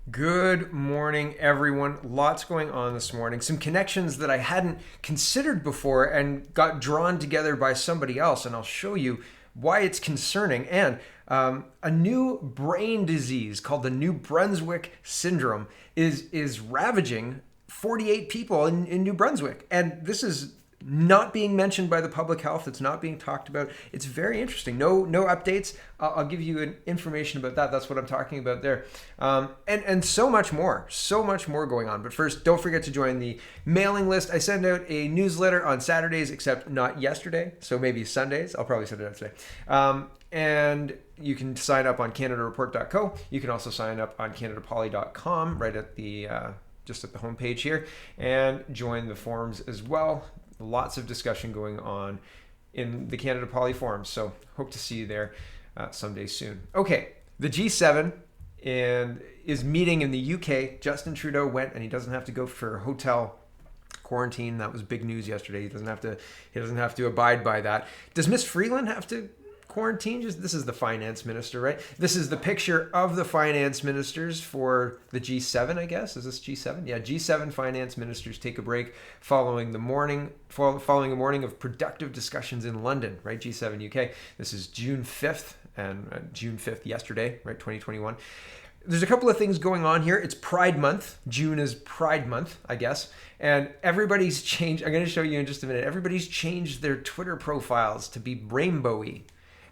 Good morning, everyone. Lots going on this morning. Some connections that I hadn't considered before and got drawn together by somebody else, and I'll show you why it's concerning. And a new brain disease called the New Brunswick syndrome is ravaging 48 people in New Brunswick, and this is not being mentioned by the public health. It's not being talked about. It's very interesting. No updates. I'll give you information about that. That's what I'm talking about there. And so much more. So much more going on. But first, don't forget to join the mailing list. I send out a newsletter on Saturdays, except not yesterday. So maybe Sundays. I'll probably send it out today. And you can sign up on CanadaReport.co. You can also sign up on CanadaPoly.com right at the just at the homepage here, and join the forums as well. Lots of discussion going on in the Canada Poly forums, so hope to see you there someday soon. Okay, the G7 is meeting in the UK. Justin Trudeau went, and he doesn't have to go for hotel quarantine. That was big news yesterday. He doesn't have to abide by that. Does Miss Freeland have to quarantine? This is the finance minister, right? This is the picture of the finance ministers for the G7, I guess. Is this G7? Yeah, G7 finance ministers take a break following a morning of productive discussions in London, right? G7 UK. This is June 5th, and June 5th yesterday, right? 2021. There's a couple of things going on here. It's Pride Month. June is Pride Month, I guess. And everybody's changed. I'm going to show you in just a minute. Everybody's changed their Twitter profiles to be rainbowy.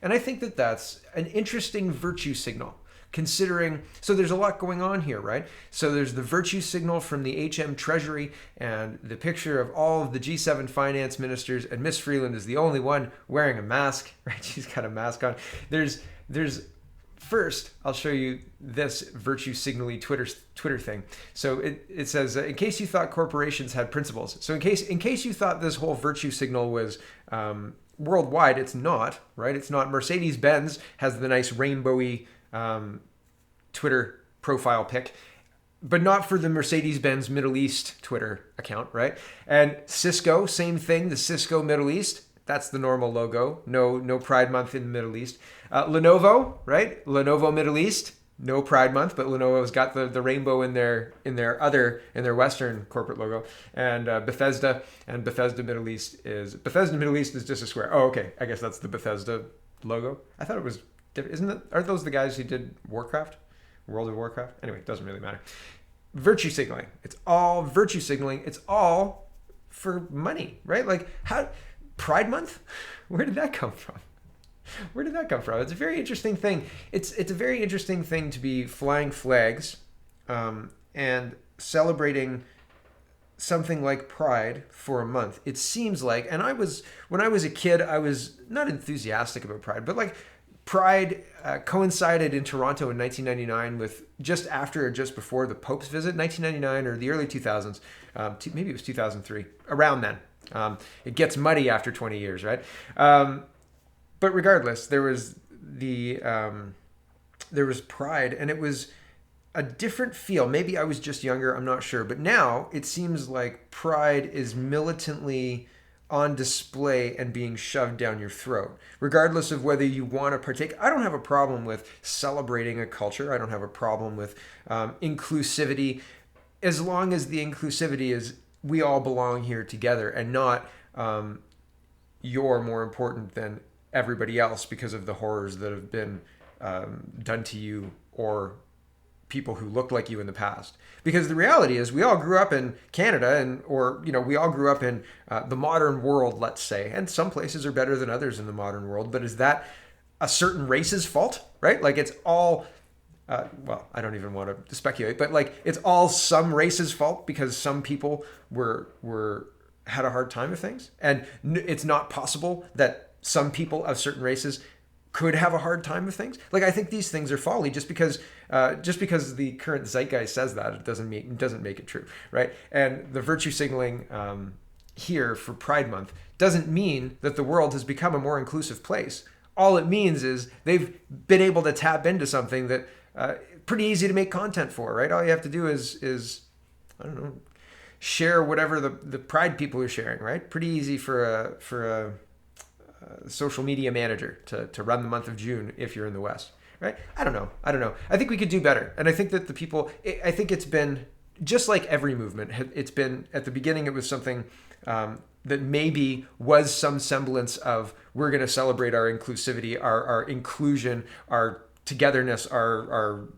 And I think that that's an interesting virtue signal, considering, so there's a lot going on here, right? So there's the virtue signal from the HM Treasury and the picture of all of the G7 finance ministers, and Miss Freeland is the only one wearing a mask, right? She's got a mask on. There's first, I'll show you this virtue signally Twitter thing. So it says, in case you thought corporations had principles. So in case you thought this whole virtue signal was worldwide, it's not, right? It's not. Mercedes-Benz has the nice rainbowy Twitter profile pic, but not for the Mercedes-Benz Middle East Twitter account, right? And Cisco, same thing. The Cisco Middle East, that's the normal logo. No Pride Month in the Middle East. Lenovo, right? Lenovo Middle East, no Pride Month, but Lenovo's got the rainbow in their Western corporate logo. And Bethesda Middle East is just a square. Oh, okay. I guess that's the Bethesda logo. I thought it was isn't it? Aren't those the guys who did Warcraft, World of Warcraft? Anyway, it doesn't really matter. Virtue signaling. It's all virtue signaling. It's all for money, right? Like how Pride Month? Where did that come from? Where did that come from? It's a very interesting thing. It's a very interesting thing to be flying flags and celebrating something like Pride for a month. It seems like, and when I was a kid, I was not enthusiastic about Pride, but like Pride coincided in Toronto in 1999 with just after or just before the Pope's visit, 1999 or the early 2000s. Maybe it was 2003, around then. It gets muddy after 20 years, right? But regardless, there was Pride, and it was a different feel. Maybe I was just younger, I'm not sure. But now it seems like Pride is militantly on display and being shoved down your throat, regardless of whether you want to partake. I don't have a problem with celebrating a culture. I don't have a problem with inclusivity, as long as the inclusivity is we all belong here together, and not you're more important than everybody else because of the horrors that have been done to you or people who looked like you in the past. Because the reality is we all grew up in Canada, we all grew up in the modern world, let's say, and some places are better than others in the modern world, but is that a certain race's fault, right? Like it's all, I don't even want to speculate, but like it's all some race's fault because some people had a hard time with things, and it's not possible that some people of certain races could have a hard time with things. Like I think these things are folly just because the current zeitgeist says that, it doesn't make it true, right? And the virtue signaling here for Pride Month doesn't mean that the world has become a more inclusive place. All it means is they've been able to tap into something that pretty easy to make content for, right? All you have to do is I don't know, share whatever the Pride people are sharing, right? Pretty easy for a social media manager to run the month of June if you're in the West. right? I don't know. I think we could do better. And I think that the people, I think it's been just like every movement. It's been, at the beginning, it was something that maybe was some semblance of, we're going to celebrate our inclusivity, our inclusion, our togetherness, our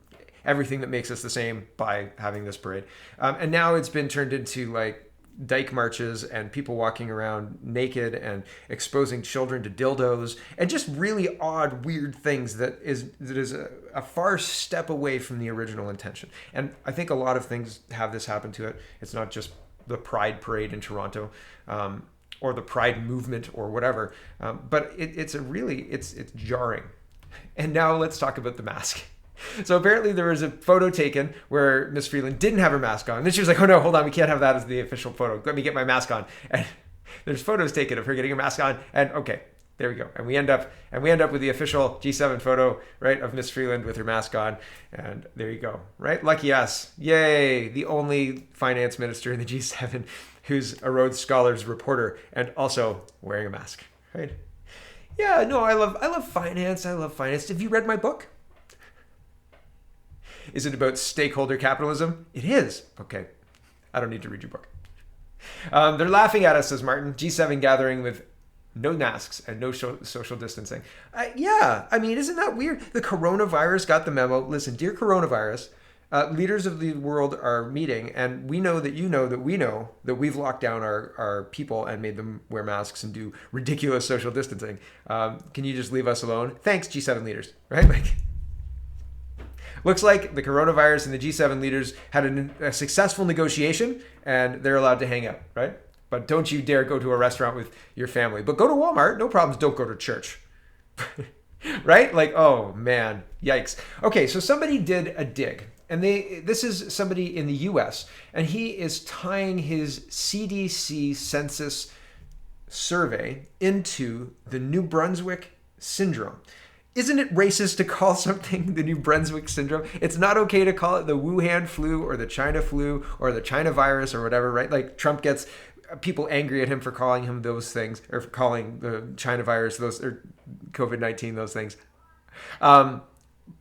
everything that makes us the same by having this parade. And now it's been turned into like dyke marches and people walking around naked and exposing children to dildos and just really odd, weird things that is a far step away from the original intention. And I think a lot of things have this happen to it. It's not just the Pride Parade in Toronto, or the Pride movement or whatever, but it's jarring. And now let's talk about the mask. So apparently there was a photo taken where Miss Freeland didn't have her mask on. And then she was like, oh no, hold on, we can't have that as the official photo. Let me get my mask on. And there's photos taken of her getting her mask on. And okay, there we go. And we end up with the official G7 photo, right, of Miss Freeland with her mask on. And there you go, right? Lucky us. Yay, the only finance minister in the G7 who's a Rhodes Scholars reporter and also wearing a mask, right? Yeah, no, I love finance. I love finance. Have you read my book? Is it about stakeholder capitalism? It is. Okay. I don't need to read your book. They're laughing at us, says Martin. G7 gathering with no masks and no social distancing. Yeah. I mean, isn't that weird? The coronavirus got the memo. Listen, dear coronavirus, leaders of the world are meeting, and we know that you know that we know that we've locked down our people and made them wear masks and do ridiculous social distancing. Can you just leave us alone? Thanks, G7 leaders, right? Like, looks like the coronavirus and the G7 leaders had a successful negotiation and they're allowed to hang out, right? But don't you dare go to a restaurant with your family. But go to Walmart, no problems, don't go to church. Right? Like, oh man, yikes. Okay, so somebody did a dig. And this is somebody in the US, and he is tying his CDC census survey into the New Brunswick syndrome. Isn't it racist to call something the New Brunswick syndrome? It's not okay to call it the Wuhan flu or the China flu or the China virus or whatever, right? Like Trump gets people angry at him for calling him those things, or for calling the China virus those, or COVID-19 those things.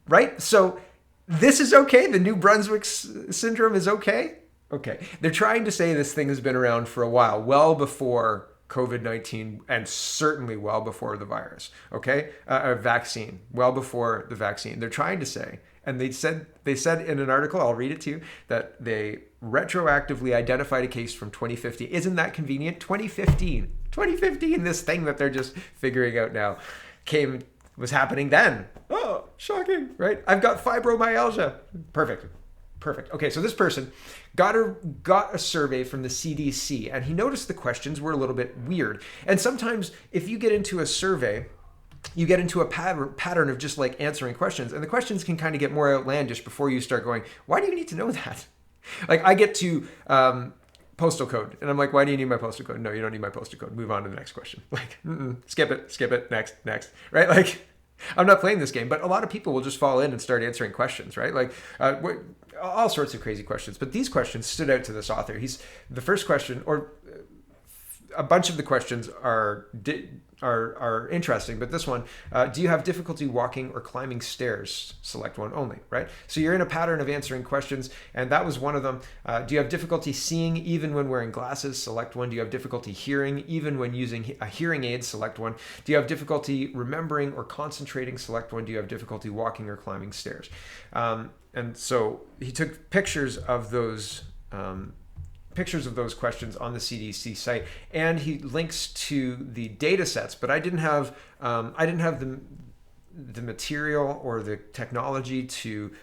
Right? So this is okay? The New Brunswick syndrome is okay? Okay. They're trying to say this thing has been around for a while, well before COVID-19, and certainly well before the virus, okay? A vaccine, well before the vaccine. They're trying to say, and they said in an article, I'll read it to you, that they retroactively identified a case from 2050. Isn't that convenient? 2015, this thing that they're just figuring out now was happening then. Oh, shocking, right? I've got fibromyalgia. Perfect. Okay, so this person got a survey from the CDC, and he noticed the questions were a little bit weird. And sometimes if you get into a survey, you get into a pattern of just like answering questions, and the questions can kind of get more outlandish before you start going, why do you need to know that? Like I get to postal code, and I'm like, why do you need my postal code? No, you don't need my postal code. Move on to the next question. Like, skip it, next, right? Like, I'm not playing this game, but a lot of people will just fall in and start answering questions, right? Like all sorts of crazy questions. But these questions stood out to this author. The first question, or a bunch of the questions are interesting, but this one, do you have difficulty walking or climbing stairs? Select one only, right? So you're in a pattern of answering questions, and that was one of them. Do you have difficulty seeing even when wearing glasses? Select one. Do you have difficulty hearing even when using a hearing aid? Select one. Do you have difficulty remembering or concentrating? Select one. Do you have difficulty walking or climbing stairs? And so he took pictures of those questions on the CDC site, and he links to the data sets, but I didn't have the material or the technology to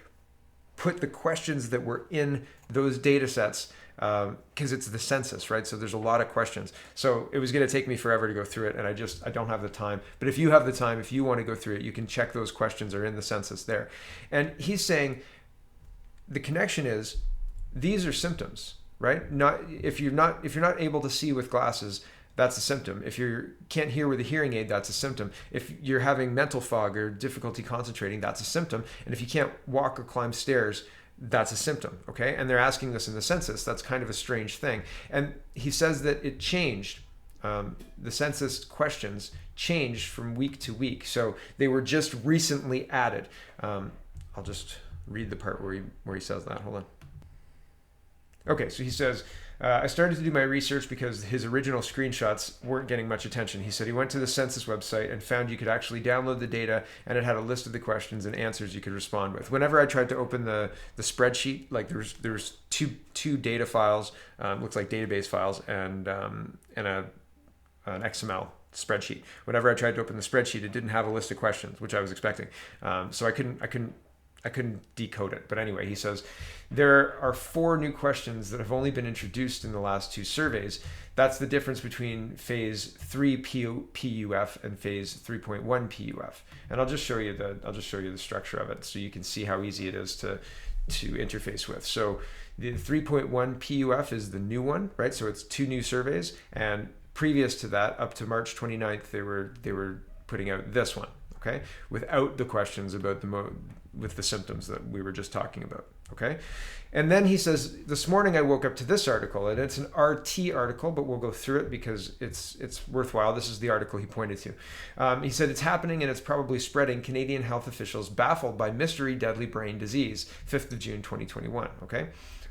put the questions that were in those data sets, because it's the census, right? So there's a lot of questions. So it was going to take me forever to go through it, and I don't have the time. But if you have the time, if you want to go through it, you can check those questions are in the census there. And he's saying the connection is these are symptoms. Right? If you're not able to see with glasses, that's a symptom. If you can't hear with a hearing aid, that's a symptom. If you're having mental fog or difficulty concentrating, that's a symptom. And if you can't walk or climb stairs, that's a symptom. Okay? And they're asking this in the census. That's kind of a strange thing. And he says that it changed the census questions changed from week to week. So they were just recently added. I'll just read the part where he says that. Hold on. Okay, so he says, I started to do my research because his original screenshots weren't getting much attention. He said he went to the census website and found you could actually download the data, and it had a list of the questions and answers you could respond with. Whenever I tried to open the spreadsheet, like there's two data files, looks like database files, and an XML spreadsheet. Whenever I tried to open the spreadsheet, it didn't have a list of questions, which I was expecting. So I couldn't decode it. But anyway, he says, there are 4 new questions that have only been introduced in the last 2 surveys. That's the difference between phase 3 PUF and phase 3.1 PUF. And I'll just show you the structure of it so you can see how easy it is to interface with. So the 3.1 PUF is the new one, right? So it's 2 new surveys, and previous to that, up to March 29th, they were putting out this one, okay, without the questions about with the symptoms that we were just talking about, okay? And then he says, this morning I woke up to this article, and it's an RT article, but we'll go through it because it's worthwhile. This is the article he pointed to. He said, it's happening and it's probably spreading. Canadian health officials baffled by mystery deadly brain disease, 5th of June, 2021, okay?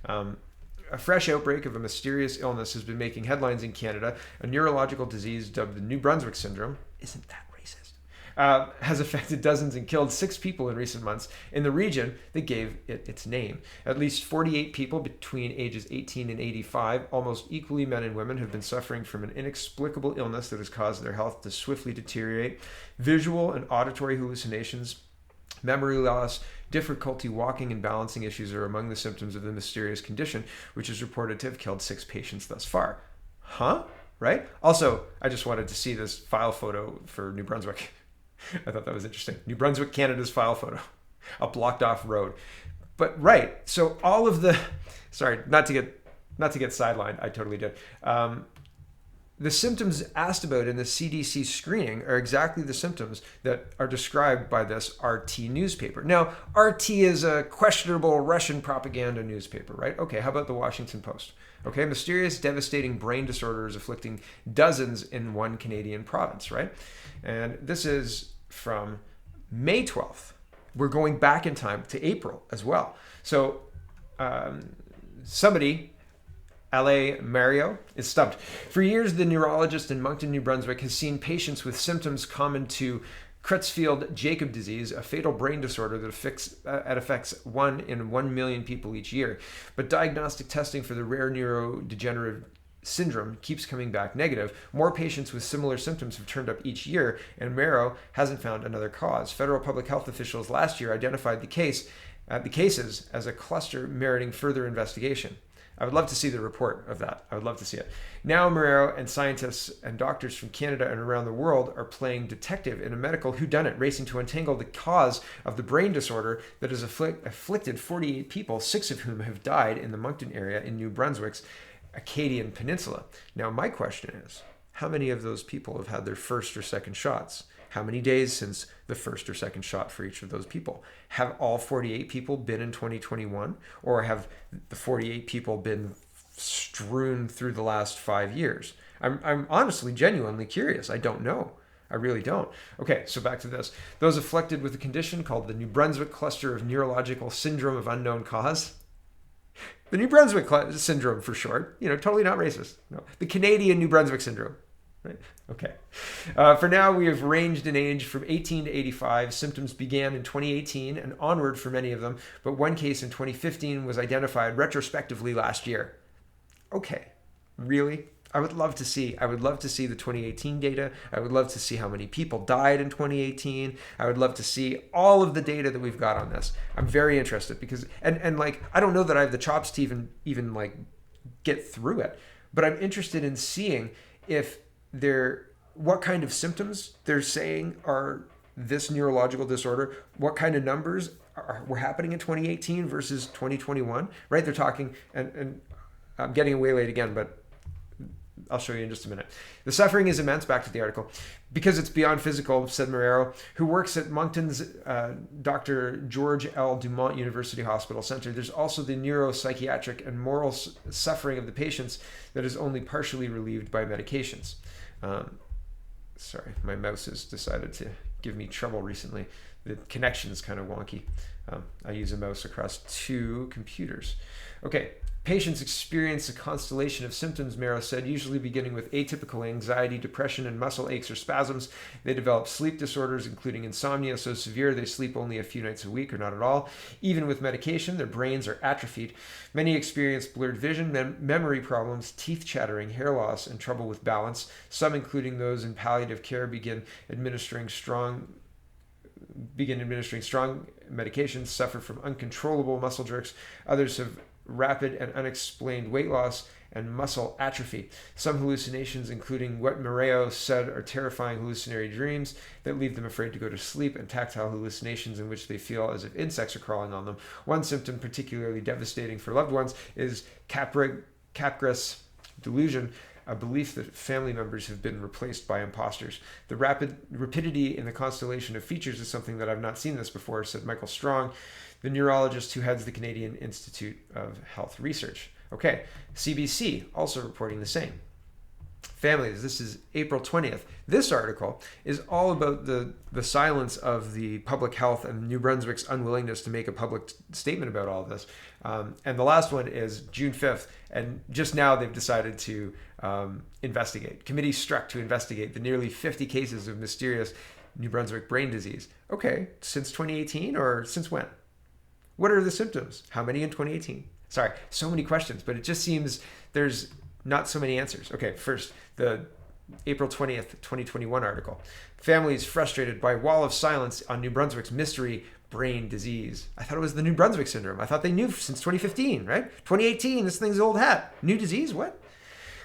A fresh outbreak of a mysterious illness has been making headlines in Canada. A neurological disease dubbed the New Brunswick syndrome, isn't that racist, has affected dozens and killed 6 people in recent months in the region that gave it its name. At least 48 people between ages 18 and 85, almost equally men and women, have been suffering from an inexplicable illness that has caused their health to swiftly deteriorate. Visual and auditory hallucinations, memory loss, difficulty walking, and balancing issues are among the symptoms of the mysterious condition, which is reported to have killed 6 patients thus far. Huh? Right? Also, I just wanted to see this file photo for New Brunswick. I thought that was interesting. New Brunswick, Canada's file photo. A blocked off road. But right, so all of the, sorry, not to get sidelined, I totally did. The symptoms asked about in the CDC screening are exactly the symptoms that are described by this RT newspaper. Now, RT is a questionable Russian propaganda newspaper, right? Okay, how about the Washington Post? Okay, mysterious, devastating brain disorders afflicting dozens in one Canadian province, right? And this is from May 12th. We're going back in time to April as well. So somebody... L.A. Mario is stumped. For years, the neurologist in Moncton, New Brunswick, has seen patients with symptoms common to Creutzfeldt-Jakob disease, a fatal brain disorder that affects 1 in 1 million people each year. But diagnostic testing for the rare neurodegenerative syndrome keeps coming back negative. More patients with similar symptoms have turned up each year, and Mario hasn't found another cause. Federal public health officials last year identified the cases as a cluster meriting further investigation. I would love to see the report of that. I would love to see it. Now, Moreau and scientists and doctors from Canada and around the world are playing detective in a medical whodunit, racing to untangle the cause of the brain disorder that has afflicted 48 people, 6 of whom have died in the Moncton area in New Brunswick's Acadian Peninsula. Now, my question is, how many of those people have had their first or second shots? How many days since the first or second shot for each of those people? Have all 48 people been in 2021? Or have the 48 people been strewn through the last 5 years? I'm honestly, genuinely curious. I don't know. I really don't. Okay, so back to this. Those afflicted with a condition called the New Brunswick Cluster of Neurological Syndrome of Unknown Cause. The New Brunswick Syndrome for short. Totally not racist. No, the Canadian New Brunswick Syndrome. Right. Okay. For now, we have ranged in age from 18 to 85. Symptoms began in 2018 and onward for many of them, but one case in 2015 was identified retrospectively last year. Okay. Really? I would love to see the 2018 data. I would love to see how many people died in 2018. I would love to see all of the data that we've got on this. I'm very interested because, and like, I don't know that I have the chops to even like get through it, but I'm interested in seeing what kind of symptoms they're saying are this neurological disorder, what kind of numbers were happening in 2018 versus 2021, right? They're talking, and I'm getting away late again, but I'll show you in just a minute. The suffering is immense, back to the article, because it's beyond physical, said Marrero, who works at Moncton's Dr. George L. Dumont University Hospital Center. There's also the neuropsychiatric and moral suffering of the patients that is only partially relieved by medications. Sorry, my mouse has decided to give me trouble recently. The connection is kind of wonky. I use a mouse across two computers. Okay, patients experience a constellation of symptoms, Marrero said, usually beginning with atypical anxiety, depression, and muscle aches or spasms. They develop sleep disorders, including insomnia, so severe they sleep only a few nights a week or not at all. Even with medication, their brains are atrophied. Many experience blurred vision, memory problems, teeth chattering, hair loss, and trouble with balance. Some, including those in palliative care, begin administering strong medications, suffer from uncontrollable muscle jerks. Others have rapid and unexplained weight loss and muscle atrophy. Some hallucinations, including what Marrero said are terrifying hallucinatory dreams that leave them afraid to go to sleep, and tactile hallucinations in which they feel as if insects are crawling on them. One symptom particularly devastating for loved ones is Capgras delusion, a belief that family members have been replaced by imposters. The rapidity in the constellation of features is something that I've not seen this before, said Michael Strong, the neurologist who heads the Canadian Institute of Health Research. Okay, CBC also reporting the same. Families, this is April 20th. This article is all about the silence of the public health and New Brunswick's unwillingness to make a public statement about all of this. And the last one is June 5th. And just now they've decided to investigate. Committee struck to investigate the nearly 50 cases of mysterious New Brunswick brain disease. Okay, since 2018 or since when? What are the symptoms? How many in 2018? Sorry, so many questions, but it just seems there's not so many answers. Okay, first, the April 20th, 2021 article. Families frustrated by wall of silence on New Brunswick's mystery brain disease. I thought it was the New Brunswick syndrome. I thought they knew since 2015, right? 2018, this thing's old hat. New disease? What?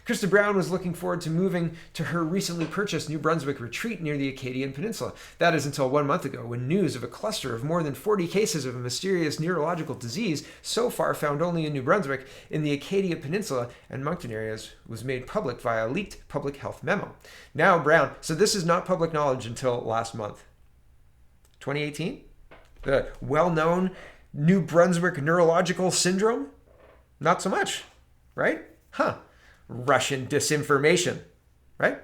Krista Brown was looking forward to moving to her recently purchased New Brunswick retreat near the Acadian Peninsula. That is until 1 month ago, when news of a cluster of more than 40 cases of a mysterious neurological disease, so far found only in New Brunswick, in the Acadia Peninsula and Moncton areas, was made public via a leaked public health memo. Now Brown, so this is not public knowledge until last month. 2018? The well-known New Brunswick neurological syndrome? Not so much, right? Huh. Russian disinformation, right?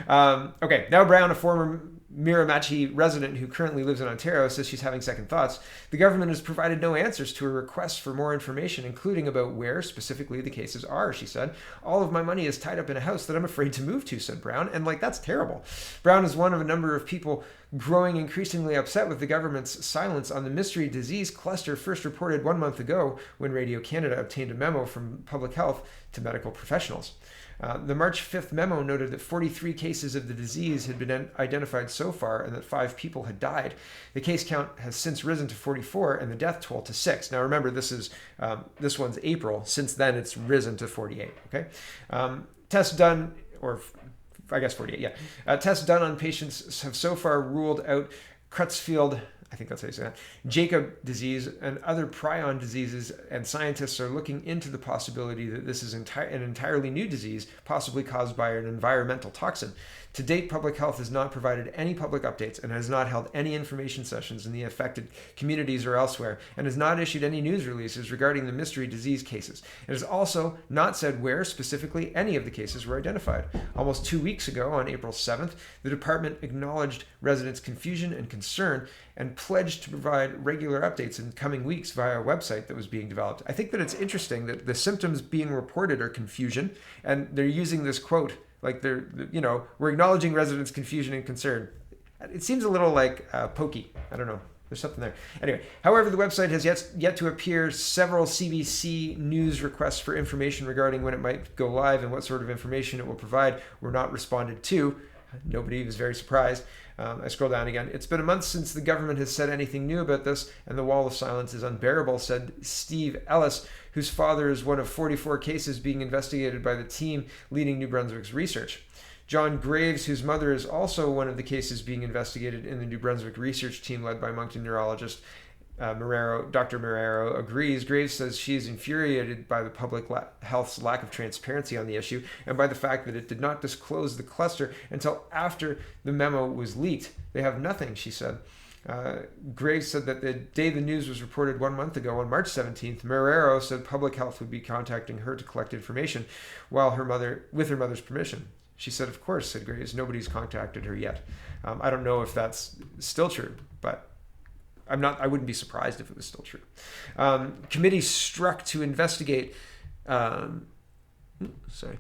Okay, now Brown, a former Miramichi resident who currently lives in Ontario, says she's having second thoughts. The government has provided no answers to her requests for more information, including about where specifically the cases are, she said. All of my money is tied up in a house that I'm afraid to move to, said Brown, and that's terrible. Brown is one of a number of people growing increasingly upset with the government's silence on the mystery disease cluster first reported 1 month ago when Radio Canada obtained a memo from Public Health to medical professionals. The March 5th memo noted that 43 cases of the disease had been identified so far and that 5 people had died. The case count has since risen to 44 and the death toll to 6. Now remember, this one's April. Since then, it's risen to 48. Okay, tests done, or I guess 48. Yeah, tests done on patients have so far ruled out Creutzfeldt, I think that's how you say that, Jacob disease and other prion diseases, and scientists are looking into the possibility that this is an entirely new disease, possibly caused by an environmental toxin. To date, Public Health has not provided any public updates and has not held any information sessions in the affected communities or elsewhere, and has not issued any news releases regarding the mystery disease cases. It has also not said where specifically any of the cases were identified. Almost 2 weeks ago, on April 7th, the department acknowledged residents' confusion and concern and pledged to provide regular updates in coming weeks via a website that was being developed. I think that it's interesting that the symptoms being reported are confusion, and they're using this quote, we're acknowledging residents' confusion and concern. It seems a little pokey. I don't know. There's something there. Anyway, however, the website has yet to appear. Several CBC news requests for information regarding when it might go live and what sort of information it will provide were not responded to. Nobody was very surprised. I scroll down again. It's been a month since the government has said anything new about this, and the wall of silence is unbearable, said Steve Ellis, whose father is one of 44 cases being investigated by the team leading New Brunswick's research. John Graves, whose mother is also one of the cases being investigated in the New Brunswick research team led by Moncton neurologist Dr. Marrero agrees. Graves says she is infuriated by the public health's lack of transparency on the issue and by the fact that it did not disclose the cluster until after the memo was leaked. They have nothing, she said. Graves said that the day the news was reported 1 month ago, on March 17th, Marrero said public health would be contacting her to collect information with her mother's permission. She said, of course, said Graves, nobody's contacted her yet. I don't know if that's still true, but I wouldn't be surprised if it was still true. Committee struck to investigate. Sorry,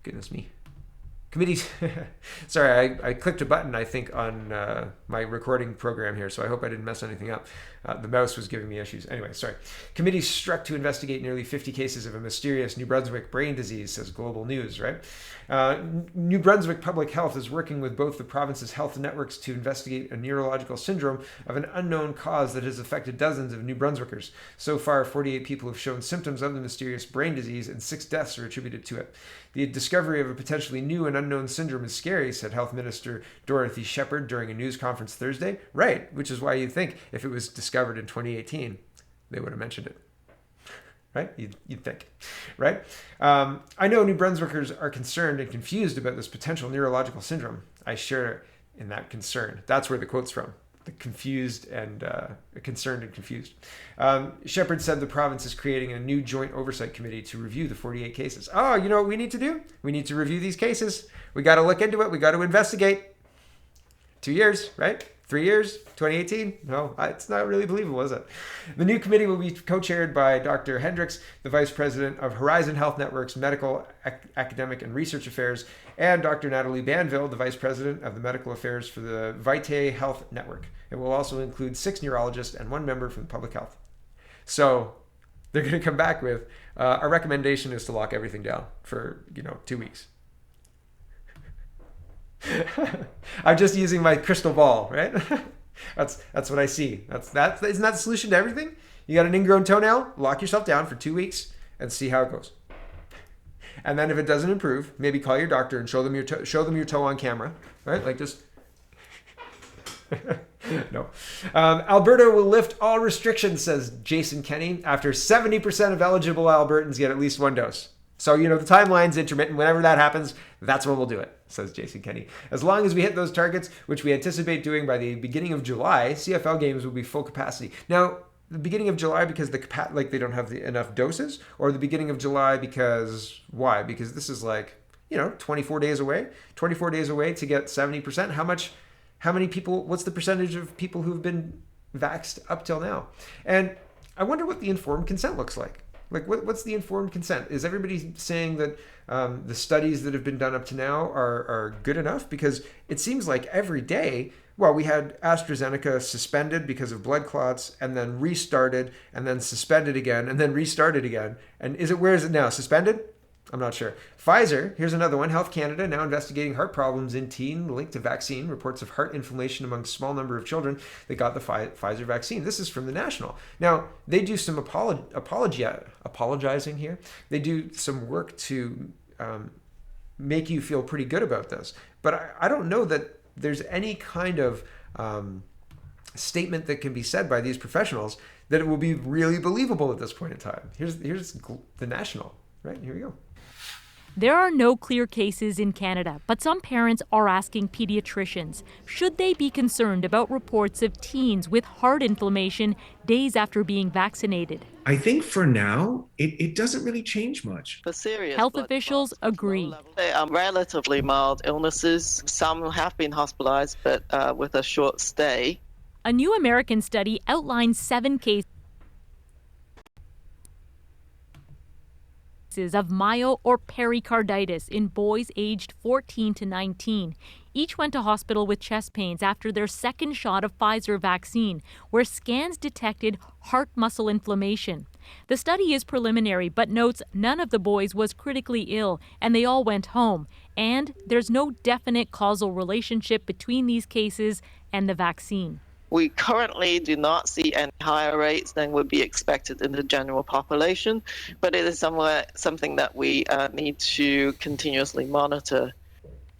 goodness me. Committee. Sorry, I clicked a button, I think, on my recording program here, so I hope I didn't mess anything up. The mouse was giving me issues. Anyway, sorry. Committee struck to investigate nearly 50 cases of a mysterious New Brunswick brain disease, says Global News, right? New Brunswick Public Health is working with both the province's health networks to investigate a neurological syndrome of an unknown cause that has affected dozens of New Brunswickers. So far, 48 people have shown symptoms of the mysterious brain disease, and 6 deaths are attributed to it. The discovery of a potentially new and unknown syndrome is scary, said Health Minister Dorothy Shepherd during a news conference Thursday. Right, which is why you'd think if it was discovered in 2018, they would have mentioned it. Right? You'd think. Right? I know New Brunswickers are concerned and confused about this potential neurological syndrome. I share in that concern. That's where the quote's from. The confused and concerned and confused. Shepherd said the province is creating a new joint oversight committee to review the 48 cases. Oh, you know what we need to do? We need to review these cases. We got to look into it. We got to investigate. 2 years, right? 3 years, 2018? No, it's not really believable, is it? The new committee will be co-chaired by Dr. Hendricks, the Vice President of Horizon Health Network's Medical, Academic, and Research Affairs, and Dr. Natalie Banville, the Vice President of the Medical Affairs for the Vitae Health Network. It will also include 6 neurologists and 1 member from public health. So they're going to come back with, our recommendation is to lock everything down for, 2 weeks. I'm just using my crystal ball, right? That's what I see. Isn't that the solution to everything? You got an ingrown toenail, lock yourself down for 2 weeks and see how it goes. And then if it doesn't improve, maybe call your doctor and show them your toe on camera, right? Like just no. Alberta will lift all restrictions, says Jason Kenney, after 70% of eligible Albertans get at least 1 dose. So, the timeline's intermittent. Whenever that happens, that's when we'll do it, says Jason Kenney. As long as we hit those targets, which we anticipate doing by the beginning of July, CFL games will be full capacity. Now, the beginning of July because they don't have enough doses, or the beginning of July because why? Because this is 24 days away. 24 days away to get 70%. How many people? What's the percentage of people who've been vaxxed up till now? And I wonder what the informed consent looks like. What's the informed consent? Is everybody saying that the studies that have been done up to now are good enough? Because it seems like every day, we had AstraZeneca suspended because of blood clots and then restarted and then suspended again and then restarted again. And where is it now? Suspended? I'm not sure. Pfizer, here's another one. Health Canada now investigating heart problems in teen linked to vaccine. Reports of heart inflammation among small number of children that got the Pfizer vaccine. This is from the National. Now, they do some apologizing here. They do some work to make you feel pretty good about this. But I don't know that there's any kind of statement that can be said by these professionals that it will be really believable at this point in time. Here's the National. Right, here we go. There are no clear cases in Canada, but some parents are asking pediatricians, should they be concerned about reports of teens with heart inflammation days after being vaccinated? I think for now, it doesn't really change much. For serious health officials agree. They are relatively mild illnesses. Some have been hospitalized, but with a short stay. A new American study outlines 7 cases of myo or pericarditis in boys aged 14 to 19. Each went to hospital with chest pains after their second shot of Pfizer vaccine, where scans detected heart muscle inflammation. The study is preliminary, but notes none of the boys was critically ill and they all went home. And there's no definite causal relationship between these cases and the vaccine. We currently do not see any higher rates than would be expected in the general population, but it is something that we need to continuously monitor.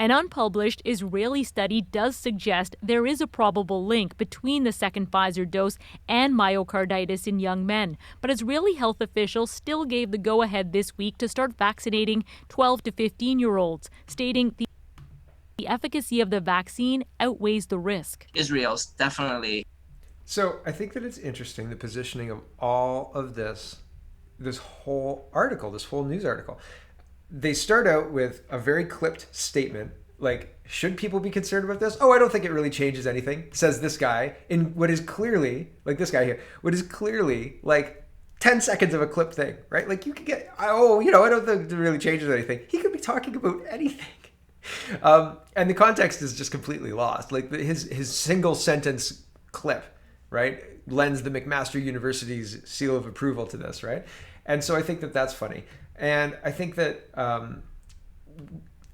An unpublished Israeli study does suggest there is a probable link between the second Pfizer dose and myocarditis in young men, but Israeli health officials still gave the go-ahead this week to start vaccinating 12 to 15-year-olds, stating the efficacy of the vaccine outweighs the risk. Israel's definitely. So I think that it's interesting, the positioning of all of this whole article, this whole news article. They start out with a very clipped statement, like, should people be concerned about this? Oh, I don't think it really changes anything, says this guy, in what is clearly, like this guy here, what is clearly like 10 seconds of a clip thing, right? Like you could get, I don't think it really changes anything. He could be talking about anything. And the context is just completely lost. Like his single sentence clip, right, lends the McMaster University's seal of approval to this, right? And so I think that that's funny. And I think that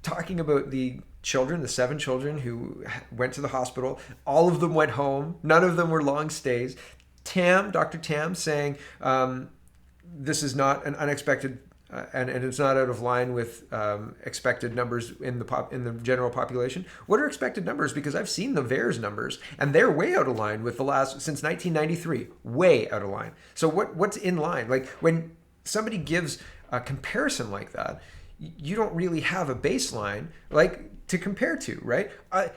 talking about the children, the 7 children who went to the hospital, all of them went home. None of them were long stays. Dr. Tam saying this is not an unexpected and it's not out of line with expected numbers in the general population. What are expected numbers? Because I've seen the VAERS numbers and they're way out of line with since 1993, way out of line. So what's in line? Like when somebody gives a comparison like that, you don't really have a baseline like to compare to, right?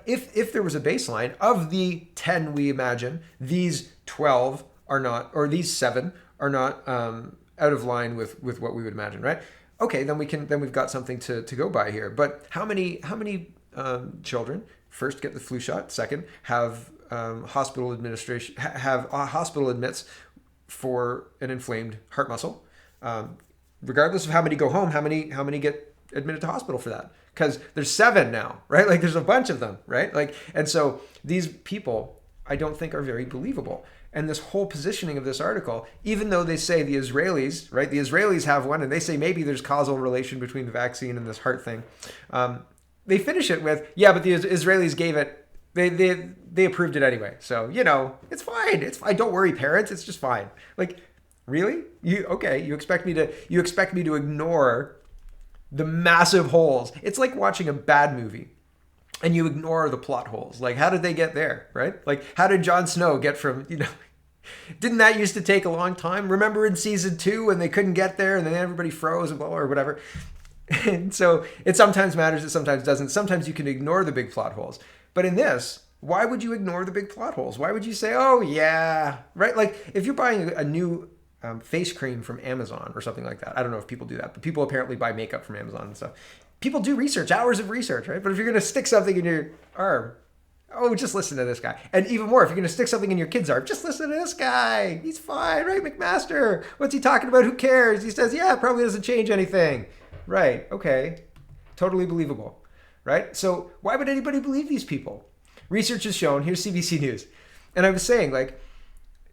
If there was a baseline of the 10 we imagine, these 12 are not, or these 7 are not out of line with what we would imagine, right? Okay, then we've got something to go by here. But how many children first get the flu shot, second have hospital admits for an inflamed heart muscle? Regardless of how many go home, how many get admitted to hospital for that? Because there's 7 now, right? Like there's a bunch of them, right? Like, and so these people, I don't think are very believable. And this whole positioning of this article, even though they say the Israelis, right? The Israelis have one, and they say maybe there's causal relation between the vaccine and this heart thing. They finish it with, yeah, but the Israelis gave it. They approved it anyway. So it's fine. It's fine. Don't worry, parents. It's just fine. Like. Really? You expect me to ignore the massive holes? It's like watching a bad movie and you ignore the plot holes. Like, how did they get there, right? Like, how did Jon Snow get from, didn't that used to take a long time? Remember in season 2 when they couldn't get there and then everybody froze or whatever? And so it sometimes matters, it sometimes doesn't. Sometimes you can ignore the big plot holes. But in this, why would you ignore the big plot holes? Why would you say, oh yeah, right? Like if you're buying a new face cream from Amazon or something like that. I don't know if people do that, but people apparently buy makeup from Amazon and stuff. People do research, hours of research, right? But if you're going to stick something in your arm, oh, just listen to this guy. And even more, if you're going to stick something in your kid's arm, just listen to this guy. He's fine, right? McMaster. What's he talking about? Who cares? He says, yeah, it probably doesn't change anything. Right. Okay. Totally believable. Right? So why would anybody believe these people? Research has shown, here's CBC News. And I was saying, like,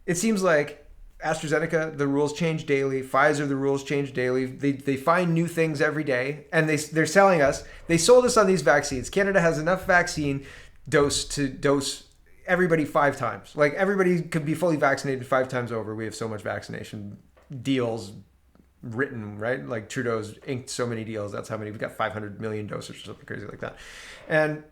it seems like AstraZeneca, the rules change daily. Pfizer, the rules change daily. They find new things every day. And they're selling us. They sold us on these vaccines. Canada has enough vaccine dose to dose everybody 5 times. Like everybody could be fully vaccinated 5 times over. We have so much vaccination deals written, right? Like Trudeau's inked so many deals. That's how many. We've got 500 million doses or something crazy like that. And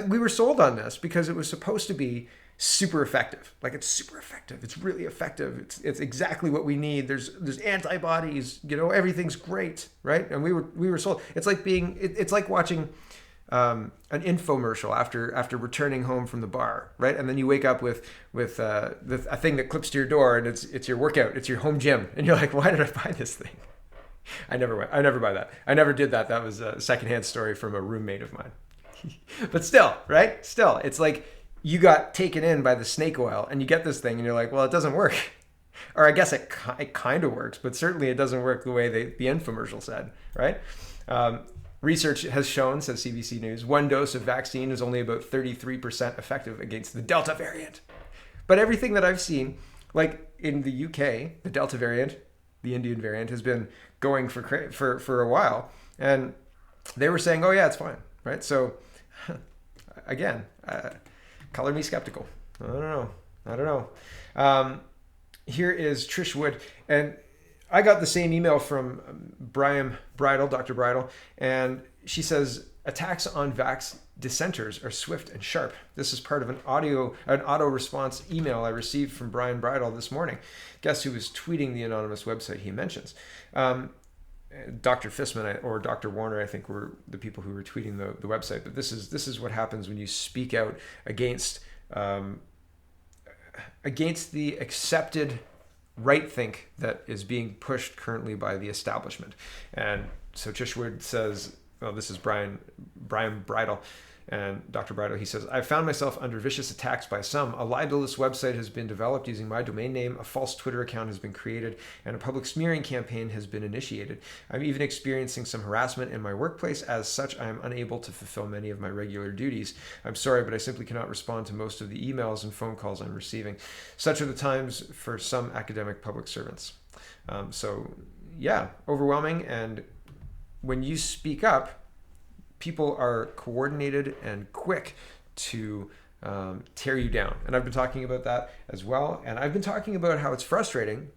we were sold on this because it was supposed to be super effective. Like it's super effective. It's really effective. It's exactly what we need. There's antibodies, everything's great, right? And we were sold. It's like it's like watching an infomercial after returning home from the bar, right? And then you wake up with a thing that clips to your door and it's your workout, it's your home gym. And you're like, why did I buy this thing? I never buy that. I never did that. That was a secondhand story from a roommate of mine. But still, right? Still, it's like you got taken in by the snake oil and you get this thing and you're like, well, it doesn't work. Or I guess it kind of works, but certainly it doesn't work the way the infomercial said, right? Research has shown, says CBC News, 1 dose of vaccine is only about 33% effective against the Delta variant. But everything that I've seen, like in the UK, the Delta variant, the Indian variant, has been going for a while. And they were saying, oh yeah, it's fine, right? So again, color me skeptical. I don't know. Here is Trish Wood. And I got the same email from Dr. Bridle, and she says, attacks on vax dissenters are swift and sharp. This is part of an auto response email I received from Brian Bridle this morning. Guess who was tweeting the anonymous website he mentions? Dr. Fissman or Dr. Warner, I think, were the people who were tweeting the website. But this is what happens when you speak out against the accepted right think that is being pushed currently by the establishment. And so Chishwood says, well, this is Brian Bridle. And Dr. Bridle, he says, I found myself under vicious attacks by some. A libelous website has been developed using my domain name, a false Twitter account has been created, and a public smearing campaign has been initiated. I'm even experiencing some harassment in my workplace. As such, I am unable to fulfill many of my regular duties. I'm sorry, but I simply cannot respond to most of the emails and phone calls I'm receiving. Such are the times for some academic public servants. So, yeah, overwhelming. And when you speak up, people are coordinated and quick to tear you down. And I've been talking about that as well. And I've been talking about how it's frustrating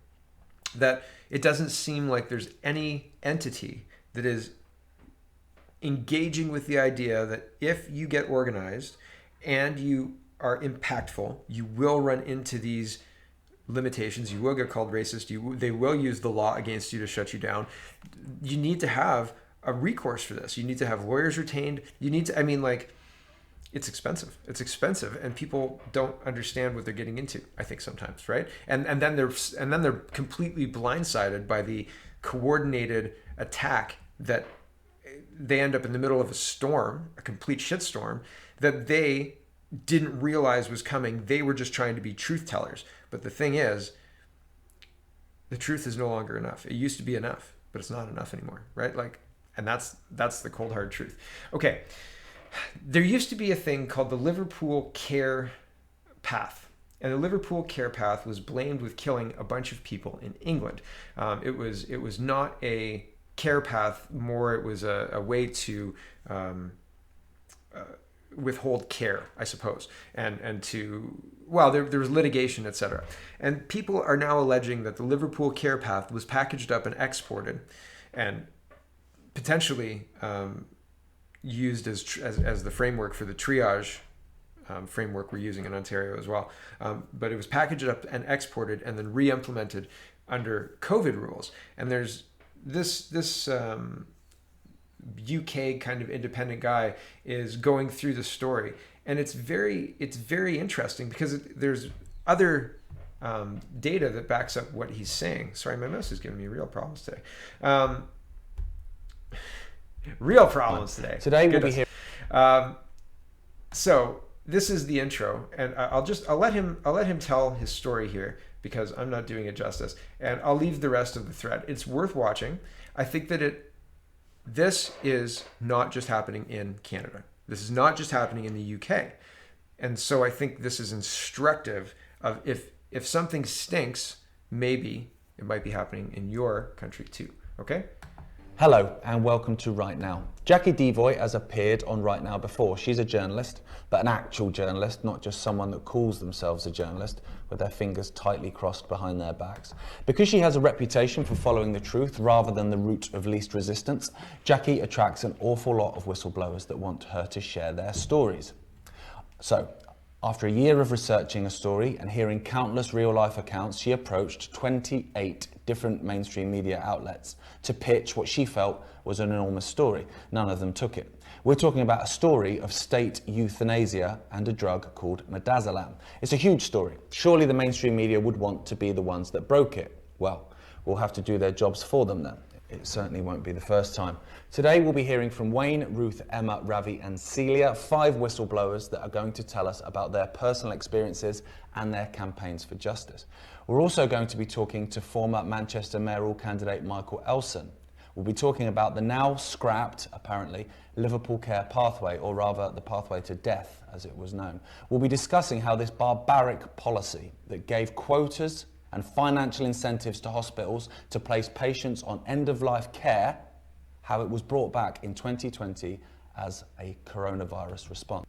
that it doesn't seem like there's any entity that is engaging with the idea that if you get organized and you are impactful, you will run into these limitations. You will get called racist. They will use the law against you to shut you down. You need to have a recourse for this. You need to have lawyers retained. You need to, it's expensive. It's expensive, and people don't understand what they're getting into, I think, sometimes, right? And then they're completely blindsided by the coordinated attack that they end up in the middle of a storm, a complete shitstorm, that they didn't realize was coming. They were just trying to be truth tellers. But the thing is, the truth is no longer enough. It used to be enough, but it's not enough anymore, right? And that's the cold hard truth. Okay, there used to be a thing called the Liverpool Care Path. And the Liverpool Care Path was blamed with killing a bunch of people in England. It was not a care path, more it was a way to withhold care, I suppose, and to, well, there was litigation, etc. And people are now alleging that the Liverpool Care Path was packaged up and exported and potentially used as the framework for the triage framework we're using in Ontario as well. But it was packaged up and exported and then re-implemented under COVID rules. And there's this UK kind of independent guy is going through the story. And it's very interesting because there's other data that backs up what he's saying. Sorry, my mouse is giving me real problems today. Real problems today. Today we'll be here. So this is the intro, and I'll let him tell his story here because I'm not doing it justice, and I'll leave the rest of the thread. It's worth watching. I think that this is not just happening in Canada. This is not just happening in the UK, and so I think this is instructive of if something stinks, maybe it might be happening in your country too. Okay. Hello and welcome to Right Now. Jackie Devoy has appeared on Right Now before. She's a journalist, but an actual journalist, not just someone that calls themselves a journalist with their fingers tightly crossed behind their backs. Because she has a reputation for following the truth rather than the route of least resistance, Jackie attracts an awful lot of whistleblowers that want her to share their stories. So, after a year of researching a story and hearing countless real-life accounts, she approached 28 different mainstream media outlets to pitch what she felt was an enormous story. None of them took it. We're talking about a story of state euthanasia and a drug called midazolam. It's a huge story. Surely the mainstream media would want to be the ones that broke it. Well, we'll have to do their jobs for them then. It certainly won't be the first time. Today we'll be hearing from Wayne, Ruth, Emma, Ravi and Celia, 5 whistleblowers that are going to tell us about their personal experiences and their campaigns for justice. We're also going to be talking to former Manchester mayoral candidate Michael Elson. We'll be talking about the now scrapped, apparently, Liverpool Care Pathway, or rather the pathway to death as it was known. We'll be discussing how this barbaric policy that gave quotas and financial incentives to hospitals to place patients on end-of-life care, how it was brought back in 2020 as a coronavirus response.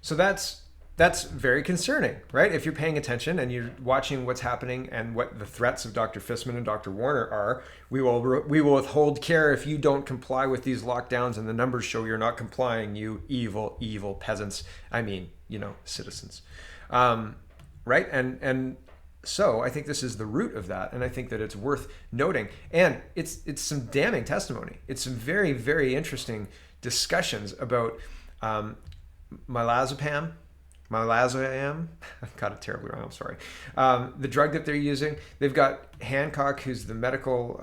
So that's that's very concerning, right? If you're paying attention and you're watching what's happening and what the threats of Dr. Fissman and Dr. Warner are, we will withhold care if you don't comply with these lockdowns, and the numbers show you're not complying, you evil, evil peasants. I mean, citizens, right? And so I think this is the root of that, and I think that it's worth noting. And it's some damning testimony. It's some very, very interesting discussions about milazepam. I got it terribly wrong, I'm sorry. The drug that they're using. They've got Hancock, who's the medical,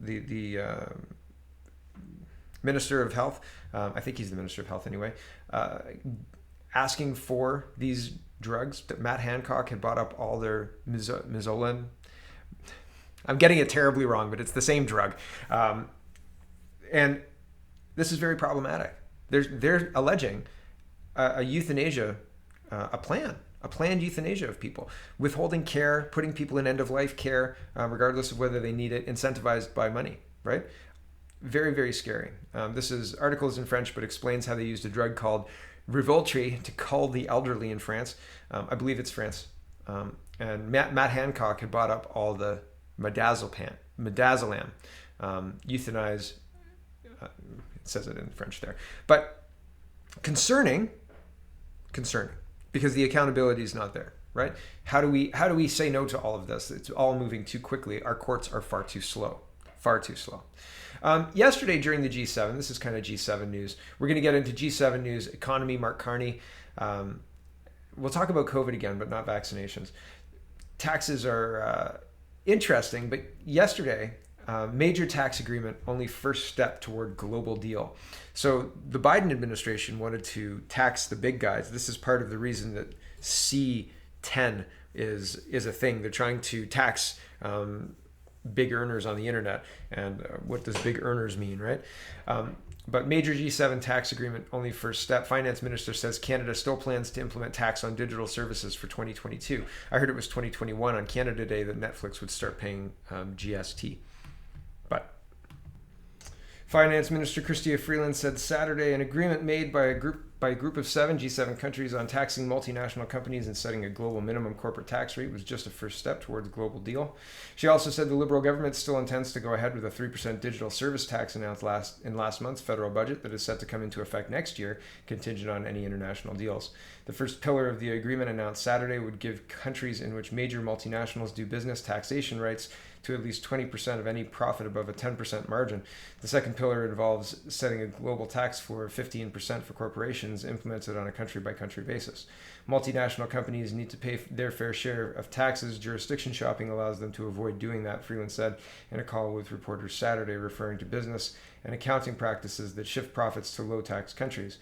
the Minister of Health. I think he's the Minister of Health anyway. Asking for these drugs. Matt Hancock had bought up all their Mizolan. I'm getting it terribly wrong, but it's the same drug. And this is very problematic. They're alleging a euthanasia, a planned euthanasia of people, withholding care, putting people in end-of-life care, regardless of whether they need it, incentivized by money, right? Very, very scary. This article is in French, but explains how they used a drug called Rivoltri to cull the elderly in France. I believe it's France. And Matt Hancock had bought up all the midazolam, euthanize. It says it in French there, but concerning, because the accountability is not there, right? How do we say no to all of this? It's all moving too quickly. Our courts are far too slow. Yesterday during the G7, this is kind of G7 news. We're going to get into G7 news, economy, Mark Carney. We'll talk about COVID again, but not vaccinations. Taxes are interesting, but yesterday, major tax agreement, only first step toward global deal. So the Biden administration wanted to tax the big guys. This is part of the reason that C10 is a thing. They're trying to tax big earners on the internet. And what does big earners mean, right? But major G7 tax agreement, only first step. Finance minister says Canada still plans to implement tax on digital services for 2022. I heard it was 2021 on Canada Day that Netflix would start paying GST. But Finance Minister Chrystia Freeland said Saturday an agreement made by a group of 7 G7 countries on taxing multinational companies and setting a global minimum corporate tax rate was just a first step towards a global deal. She also said the Liberal government still intends to go ahead with a 3% digital service tax announced in last month's federal budget that is set to come into effect next year, contingent on any international deals. The first pillar of the agreement announced Saturday would give countries in which major multinationals do business taxation rights to at least 20% of any profit above a 10% margin. The second pillar involves setting a global tax floor of 15% for corporations implemented on a country-by-country basis. Multinational companies need to pay their fair share of taxes. Jurisdiction shopping allows them to avoid doing that, Freeland said in a call with reporters Saturday, referring to business and accounting practices that shift profits to low-tax countries.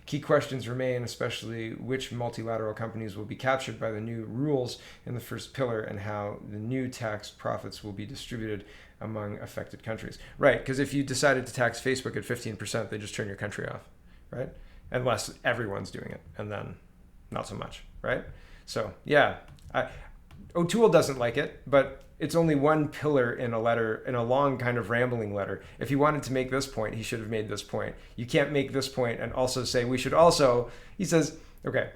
Key questions remain, especially which multilateral companies will be captured by the new rules in the first pillar and how the new tax profits will be distributed among affected countries. Right, because if you decided to tax Facebook at 15%, they just turn your country off, right? Unless everyone's doing it, and then not so much, right? So, yeah, O'Toole doesn't like it, but it's only one pillar in a letter, in a long kind of rambling letter. If he wanted to make this point, he should have made this point. You can't make this point and also say we should also, he says, okay,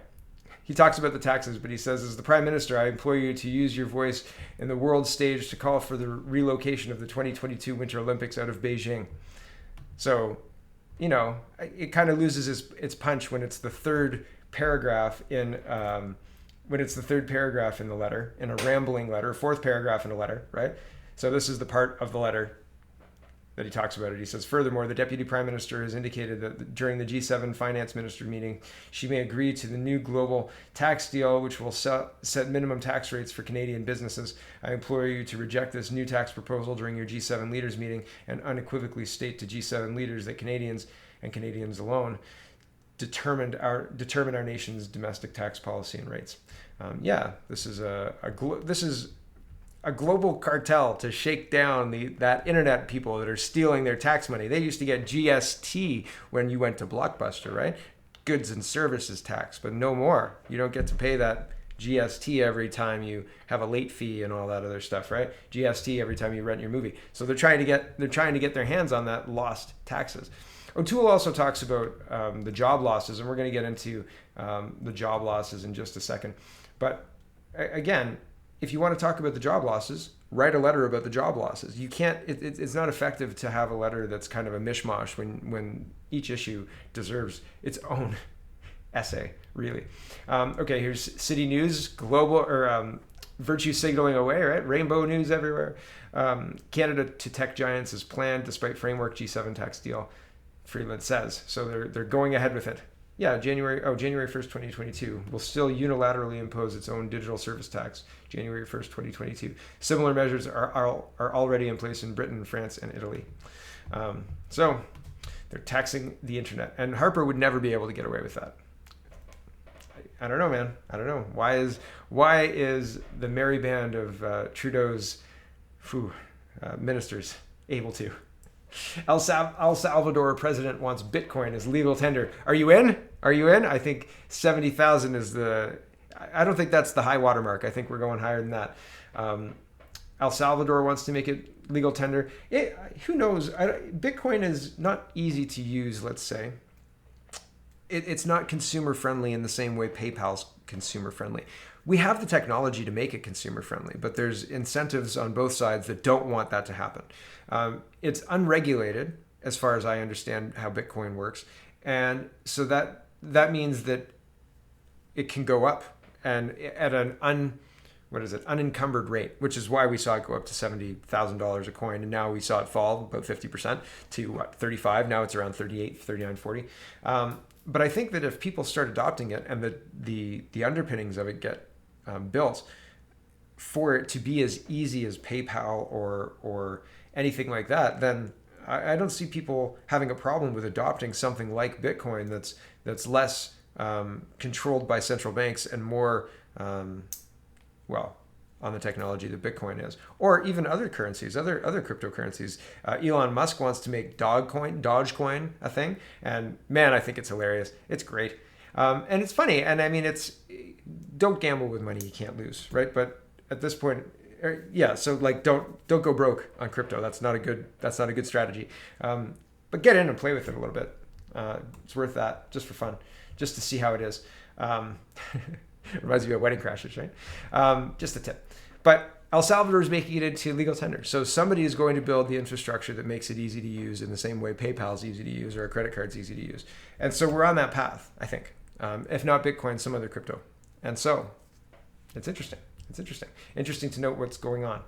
he talks about the taxes, but he says, as the Prime Minister, I implore you to use your voice in the world stage to call for the relocation of the 2022 Winter Olympics out of Beijing. So, it kind of loses its punch when it's the third paragraph in the letter, in a rambling letter, fourth paragraph in a letter, right? So this is the part of the letter that he talks about it. He says, furthermore, the Deputy Prime Minister has indicated that during the G7 Finance Minister meeting, she may agree to the new global tax deal, which will set minimum tax rates for Canadian businesses. I implore you to reject this new tax proposal during your G7 leaders meeting and unequivocally state to G7 leaders that Canadians, and Canadians alone, determine our nation's domestic tax policy and rates. This is a global cartel to shake down that internet people that are stealing their tax money. They used to get GST when you went to Blockbuster, right? Goods and services tax, but no more. You don't get to pay that GST every time you have a late fee and all that other stuff, right? GST every time you rent your movie. So they're trying to get their hands on that lost taxes. O'Toole also talks about the job losses, and we're going to get into the job losses in just a second. But again, if you want to talk about the job losses, write a letter about the job losses. You can't. It's not effective to have a letter that's kind of a mishmash when each issue deserves its own essay, really. Okay, here's City News, global or virtue signaling away, right? Rainbow news everywhere. Canada to tech giants is planned despite framework G7 tax deal. Freeland says. So they're going ahead with it. Yeah, January 1st, 2022 will still unilaterally impose its own digital service tax, January 1st, 2022. Similar measures are already in place in Britain, France, and Italy. So they're taxing the internet. And Harper would never be able to get away with that. I don't know, man. I don't know. Why is the merry band of Trudeau's ministers able to? El Salvador president wants Bitcoin as legal tender. Are you in? Are you in? I think 70,000 is I don't think that's the high watermark. I think we're going higher than that. El Salvador wants to make it legal tender. Who knows? Bitcoin is not easy to use, let's say. It's not consumer friendly in the same way PayPal's consumer friendly. We have the technology to make it consumer friendly, but there's incentives on both sides that don't want that to happen. It's unregulated, as far as I understand how Bitcoin works, and so that means that it can go up and at an unencumbered rate, which is why we saw it go up to $70,000 a coin, and now we saw it fall about 50% to 35. Now it's around 38, 39, 40. But I think that if people start adopting it and the underpinnings of it get built for it to be as easy as PayPal or anything like that, then I don't see people having a problem with adopting something like Bitcoin that's less controlled by central banks and more, on the technology that Bitcoin is, or even other currencies, other cryptocurrencies. Elon Musk wants to make Dogecoin a thing, and man, I think it's hilarious. It's great, and it's funny, and I mean, don't gamble with money you can't lose, right? But at this point, so like don't go broke on crypto. That's not a good strategy. But get in and play with it a little bit. It's worth that just for fun, just to see how it is. Reminds me of Wedding Crashers, right? Just a tip. But El Salvador is making it into legal tender. So somebody is going to build the infrastructure that makes it easy to use in the same way PayPal is easy to use or a credit card's easy to use. And so we're on that path, I think. If not Bitcoin, some other crypto. And so it's interesting. Interesting to note what's going on.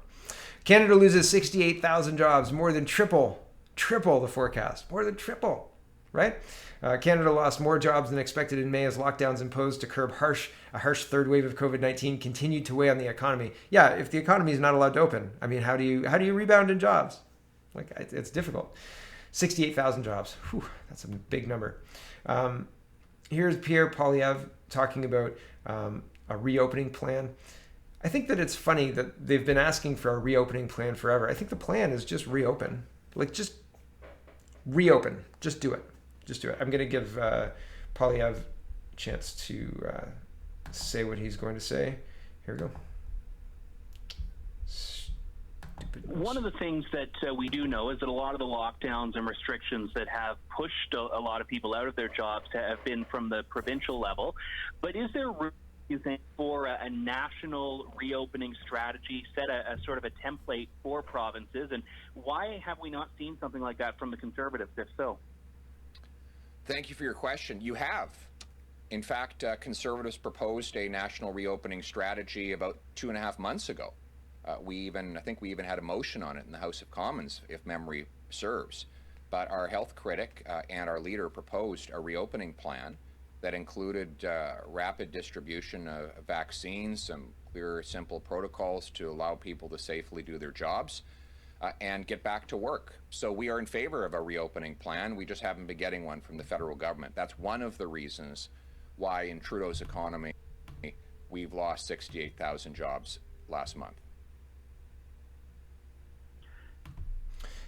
Canada loses 68,000 jobs, more than triple the forecast. More than triple, right? Canada lost more jobs than expected in May as lockdowns imposed to curb a harsh third wave of COVID-19 continued to weigh on the economy. Yeah, if the economy is not allowed to open, I mean, how do you rebound in jobs? Like, it's difficult. 68,000 jobs. Whew, that's a big number. Here's Pierre Poilievre talking about a reopening plan. I think that it's funny that they've been asking for a reopening plan forever. I think the plan is just reopen. Like, just reopen. Just do it. I'm going to give Poilievre a chance to say what he's going to say. Here we go. One of the things that we do know is that a lot of the lockdowns and restrictions that have pushed a lot of people out of their jobs have been from the provincial level. But is there room, you think, for a national reopening strategy, set a sort of a template for provinces? And why have we not seen something like that from the Conservatives, if so? Thank you for your question. You have. In fact, Conservatives proposed a national reopening strategy about 2.5 months ago. I think we even had a motion on it in the House of Commons, if memory serves. But our health critic and our leader proposed a reopening plan that included rapid distribution of vaccines, some clear, simple protocols to allow people to safely do their jobs and get back to work. So we are in favor of a reopening plan. We just haven't been getting one from the federal government. That's one of the reasons why in Trudeau's economy, we've lost 68,000 jobs last month.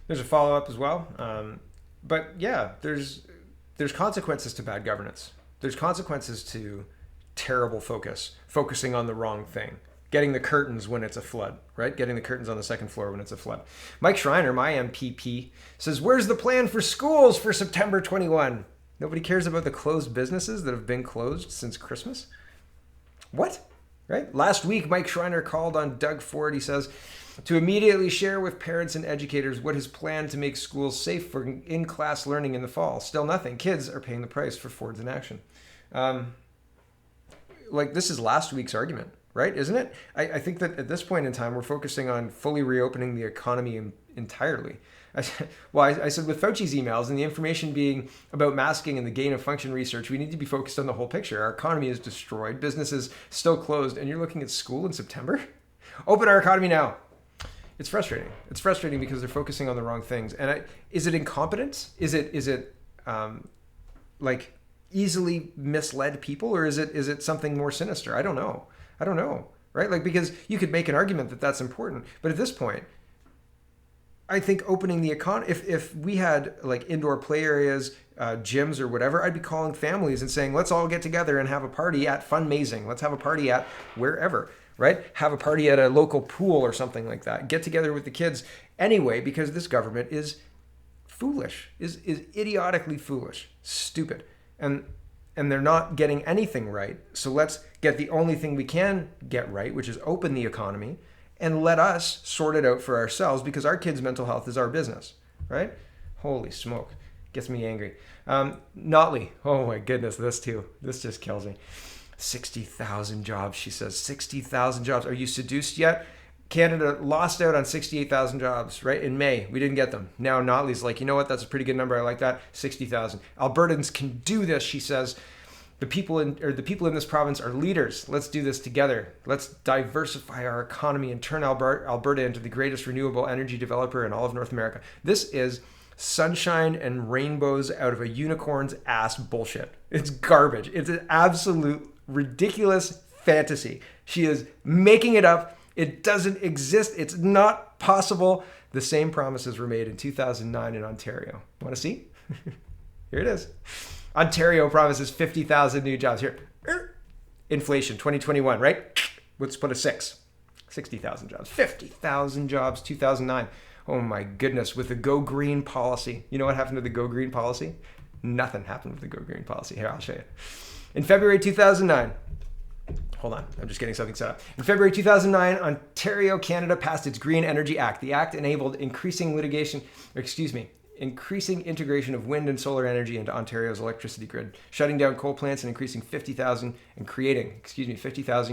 There's a follow-up as well. But yeah, there's consequences to bad governance. There's consequences to terrible focusing on the wrong thing, getting the curtains when it's a flood, right? Getting the curtains on the second floor when it's a flood. Mike Schreiner, my MPP, says, where's the plan for schools for September 21? Nobody cares about the closed businesses that have been closed since Christmas? What? Right? Last week, Mike Schreiner called on Doug Ford, he says, to immediately share with parents and educators what his plan to make schools safe for in-class learning in the fall. Still nothing. Kids are paying the price for Ford's inaction. This is last week's argument, right? Isn't it? I think that at this point in time, we're focusing on fully reopening the economy entirely. I said with Fauci's emails and the information being about masking and the gain of function research, we need to be focused on the whole picture. Our economy is destroyed, businesses still closed, and you're looking at school in September? Open our economy now. It's frustrating. It's frustrating because they're focusing on the wrong things. And is it incompetence? Is it easily misled people, or is it something more sinister? I don't know, right? Because you could make an argument that that's important, but at this point, I think opening the economy, if we had indoor play areas, gyms or whatever, I'd be calling families and saying, let's all get together and have a party at Funmazing. Let's have a party at wherever, right? Have a party at a local pool or something like that. Get together with the kids anyway, because this government is foolish, is idiotically foolish, stupid. And they're not getting anything right. So let's get the only thing we can get right, which is open the economy, and let us sort it out for ourselves, because our kids' mental health is our business, right? Holy smoke. Gets me angry. Notley. Oh my goodness, this too. This just kills me. 60,000 jobs, she says. 60,000 jobs. Are you seduced yet? Canada lost out on 68,000 jobs, right? In May. We didn't get them. Now Notley's like, you know what? That's a pretty good number. I like that. 60,000. Albertans can do this, she says. The people in this province are leaders. Let's do this together. Let's diversify our economy and turn Alberta into the greatest renewable energy developer in all of North America. This is sunshine and rainbows out of a unicorn's ass bullshit. It's garbage. It's an absolute ridiculous fantasy. She is making it up. It doesn't exist. It's not possible. The same promises were made in 2009 in Ontario. Want to see? Here it is. Ontario promises 50,000 new jobs. Here, inflation 2021, right? Let's put a 6. 60,000 jobs. 50,000 jobs, 2009. Oh my goodness, with the Go Green policy. You know what happened to the Go Green policy? Nothing happened with the Go Green policy. Here, I'll show you. In February 2009, hold on, I'm just getting something set up. In February 2009, Ontario, Canada passed its Green Energy Act. The act enabled increasing integration of wind and solar energy into Ontario's electricity grid, shutting down coal plants and creating 50,000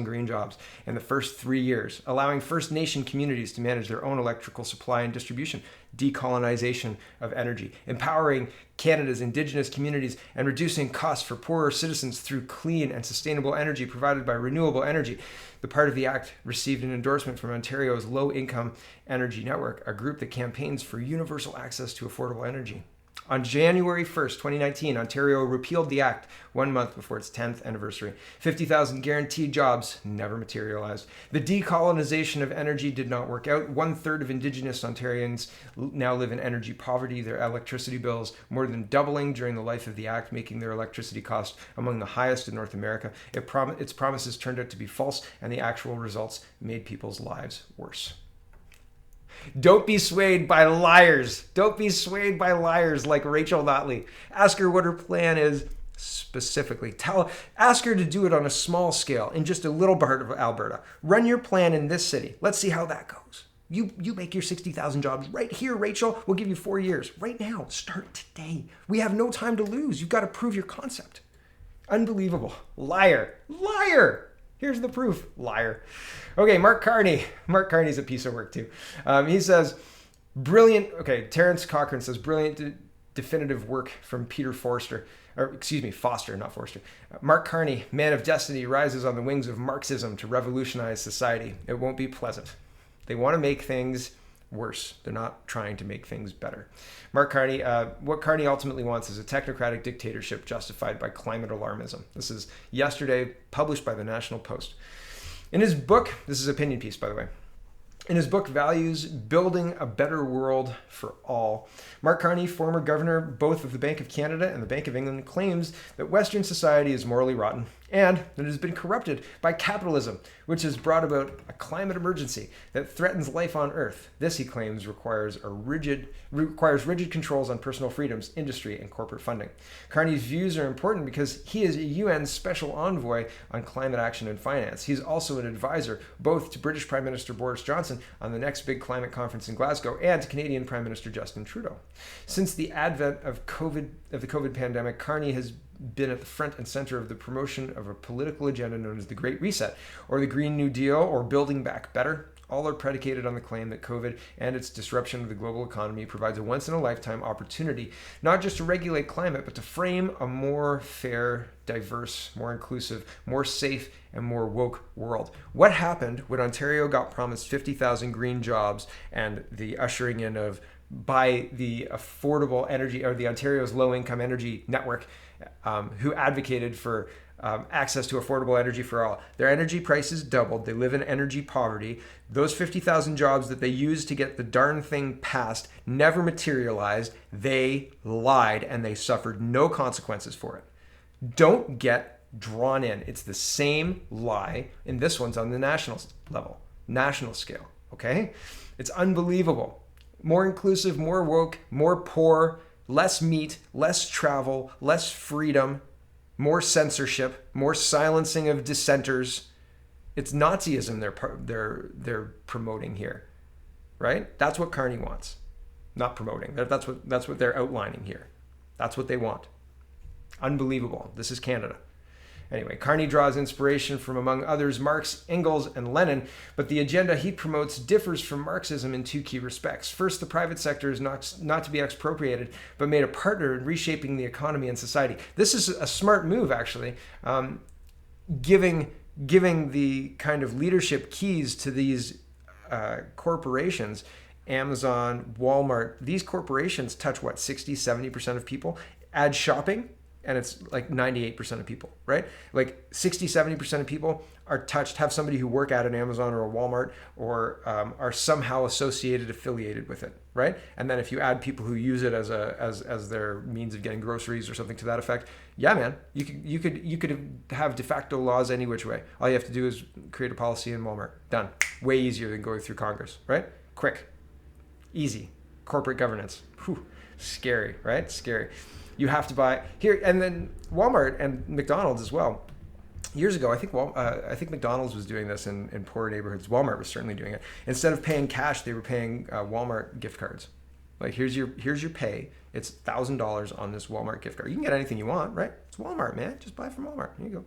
green jobs in the first 3 years, allowing First Nation communities to manage their own electrical supply and distribution, decolonization of energy, empowering Canada's Indigenous communities, and reducing costs for poorer citizens through clean and sustainable energy provided by renewable energy. The part of the act received an endorsement from Ontario's Low Income Energy Network, a group that campaigns for universal access to affordable energy. On January 1st, 2019, Ontario repealed the act 1 month before its 10th anniversary. 50,000 guaranteed jobs never materialized. The decolonization of energy did not work out. 1/3 of Indigenous Ontarians now live in energy poverty, their electricity bills more than doubling during the life of the act, making their electricity costs among the highest in North America. Its promises turned out to be false, and the actual results made people's lives worse. Don't be swayed by liars. Don't be swayed by liars like Rachel Notley. Ask her what her plan is specifically. Ask her to do it on a small scale in just a little part of Alberta. Run your plan in this city. Let's see how that goes. You make your 60,000 jobs right here, Rachel. We'll give you 4 years. Right now. Start today. We have no time to lose. You've got to prove your concept. Unbelievable. Liar. Liar. Here's the proof. Liar. Okay, Mark Carney. Mark Carney's a piece of work too. He says, brilliant. Okay, Terrence Cochran says, brilliant definitive work from Peter Foster, not Forster. Mark Carney, man of destiny, rises on the wings of Marxism to revolutionize society. It won't be pleasant. They want to make things worse. They're not trying to make things better. Mark Carney, what Carney ultimately wants is a technocratic dictatorship justified by climate alarmism. This is yesterday published by the National Post. In his book, this is an opinion piece, by the way. In his book, Values, Building a Better World for All, Mark Carney, former governor both of the Bank of Canada and the Bank of England, claims that Western society is morally rotten, And that it has been corrupted by capitalism, which has brought about a climate emergency that threatens life on Earth. This, he claims, requires rigid controls on personal freedoms, industry, and corporate funding. Carney's views are important because he is a UN Special Envoy on climate action and finance. He's also an advisor both to British Prime Minister Boris Johnson on the next big climate conference in Glasgow and to Canadian Prime Minister Justin Trudeau. Since the advent of the COVID pandemic, Carney has been at the front and center of the promotion of a political agenda known as the Great Reset, or the Green New Deal, or Building Back Better. All are predicated on the claim that COVID and its disruption of the global economy provides a once-in-a-lifetime opportunity, not just to regulate climate, but to frame a more fair, diverse, more inclusive, more safe, and more woke world. What happened when Ontario got promised 50,000 green jobs and the ushering in of by the affordable energy, or the Ontario's low-income energy network, who advocated for access to affordable energy for all. Their energy prices doubled. They live in energy poverty. Those 50,000 jobs that they used to get the darn thing passed never materialized. They lied, and they suffered no consequences for it. Don't get drawn in. It's the same lie, and this one's on the national level, national scale, okay? It's unbelievable. More inclusive, more woke, more poor, less meat, less travel, less freedom, more censorship, more silencing of dissenters. It's Nazism they're promoting here, right? That's what Carney wants. Not promoting. That's what they're outlining here. That's what they want. Unbelievable. This is Canada. Anyway, Carney draws inspiration from, among others, Marx, Engels, and Lenin, but the agenda he promotes differs from Marxism in two key respects. First, the private sector is not to be expropriated, but made a partner in reshaping the economy and society. This is a smart move, actually, giving the kind of leadership keys to these corporations, Amazon, Walmart. These corporations touch, 60, 70% of people. Add shopping, and it's like 98% of people, right? Like 60, 70% of people are touched, have somebody who work at an Amazon or a Walmart, or are somehow affiliated with it, right? And then if you add people who use it as their means of getting groceries or something to that effect, yeah, man, you could have de facto laws any which way. All you have to do is create a policy in Walmart. Done. Way easier than going through Congress, right? Quick, easy. Corporate governance. Whew. Scary, right? Scary. You have to buy here, and then Walmart and McDonald's as well. Years ago, I think McDonald's was doing this in poorer neighborhoods. Walmart was certainly doing it. Instead of paying cash, they were paying Walmart gift cards. Like, here's your pay. It's $1,000 on this Walmart gift card. You can get anything you want, right? It's Walmart, man. Just buy from Walmart. Here you go.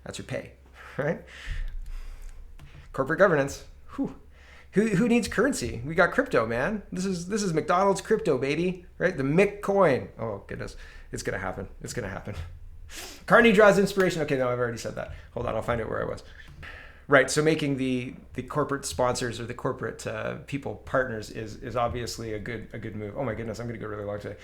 That's your pay, right? Corporate governance. Whew. Who needs currency? We got crypto, man. This is McDonald's crypto, baby, right? The Mick coin. Oh goodness, it's gonna happen. It's gonna happen. Carney draws inspiration. Okay, no, I've already said that. Hold on, I'll find out where I was. Right. So making the corporate sponsors or the corporate people partners is obviously a good move. Oh my goodness, I'm gonna go really long today.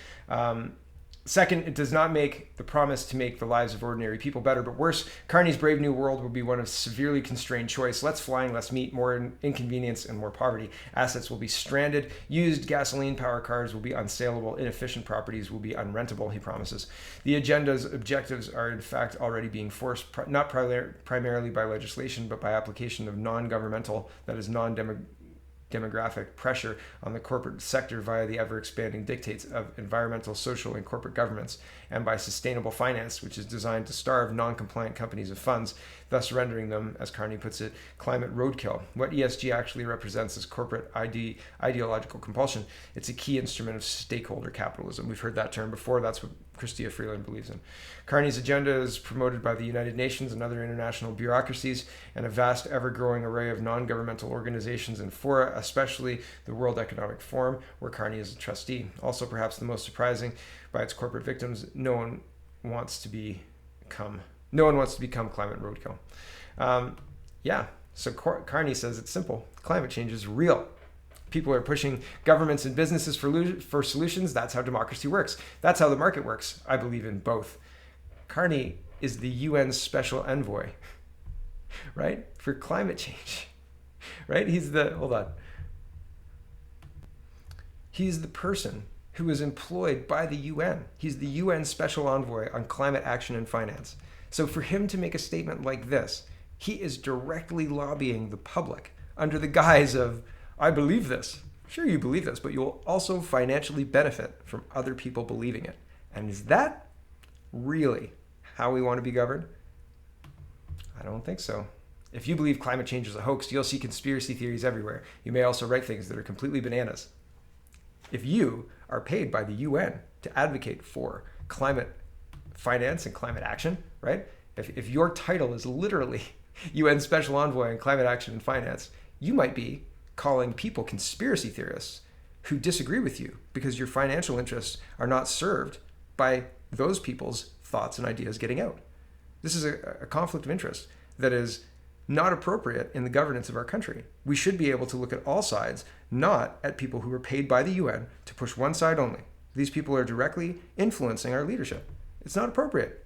Second, it does not make the promise to make the lives of ordinary people better, but worse. Carney's Brave New World will be one of severely constrained choice. Less flying, less meat, more inconvenience, and more poverty. Assets will be stranded. Used gasoline-powered cars will be unsaleable. Inefficient properties will be unrentable, he promises. The agenda's objectives are, in fact, already being forced, not primarily by legislation, but by application of non-governmental, that is, demographic pressure on the corporate sector via the ever-expanding dictates of environmental, social, and corporate governments, and by sustainable finance, which is designed to starve non-compliant companies of funds, thus rendering them, as Carney puts it, climate roadkill. What ESG actually represents is corporate ideological compulsion. It's a key instrument of stakeholder capitalism. We've heard that term before. That's what Chrystia Freeland believes in. Carney's agenda is promoted by the United Nations and other international bureaucracies and a vast, ever-growing array of non-governmental organizations and fora, especially the World Economic Forum, where Carney is a trustee. Also, perhaps the most surprising, by its corporate victims, no one wants to become climate roadkill. So Carney says it's simple. Climate change is real. People are pushing governments and businesses for solutions. That's how democracy works. That's how the market works. I believe in both. Carney is the UN Special Envoy, right, for climate change, right? He's the person who is employed by the UN. He's the UN Special Envoy on climate action and finance. So for him to make a statement like this, he is directly lobbying the public under the guise of, I believe this. Sure, you believe this, but you'll also financially benefit from other people believing it. And is that really how we want to be governed? I don't think so. If you believe climate change is a hoax, you'll see conspiracy theories everywhere. You may also write things that are completely bananas. If you are paid by the UN to advocate for climate finance and climate action, right? If your title is literally UN Special Envoy on Climate Action and Finance, you might be calling people conspiracy theorists who disagree with you because your financial interests are not served by those people's thoughts and ideas getting out. This is a conflict of interest that is not appropriate in the governance of our country. We should be able to look at all sides, not at people who are paid by the UN to push one side only. These people are directly influencing our leadership. It's not appropriate.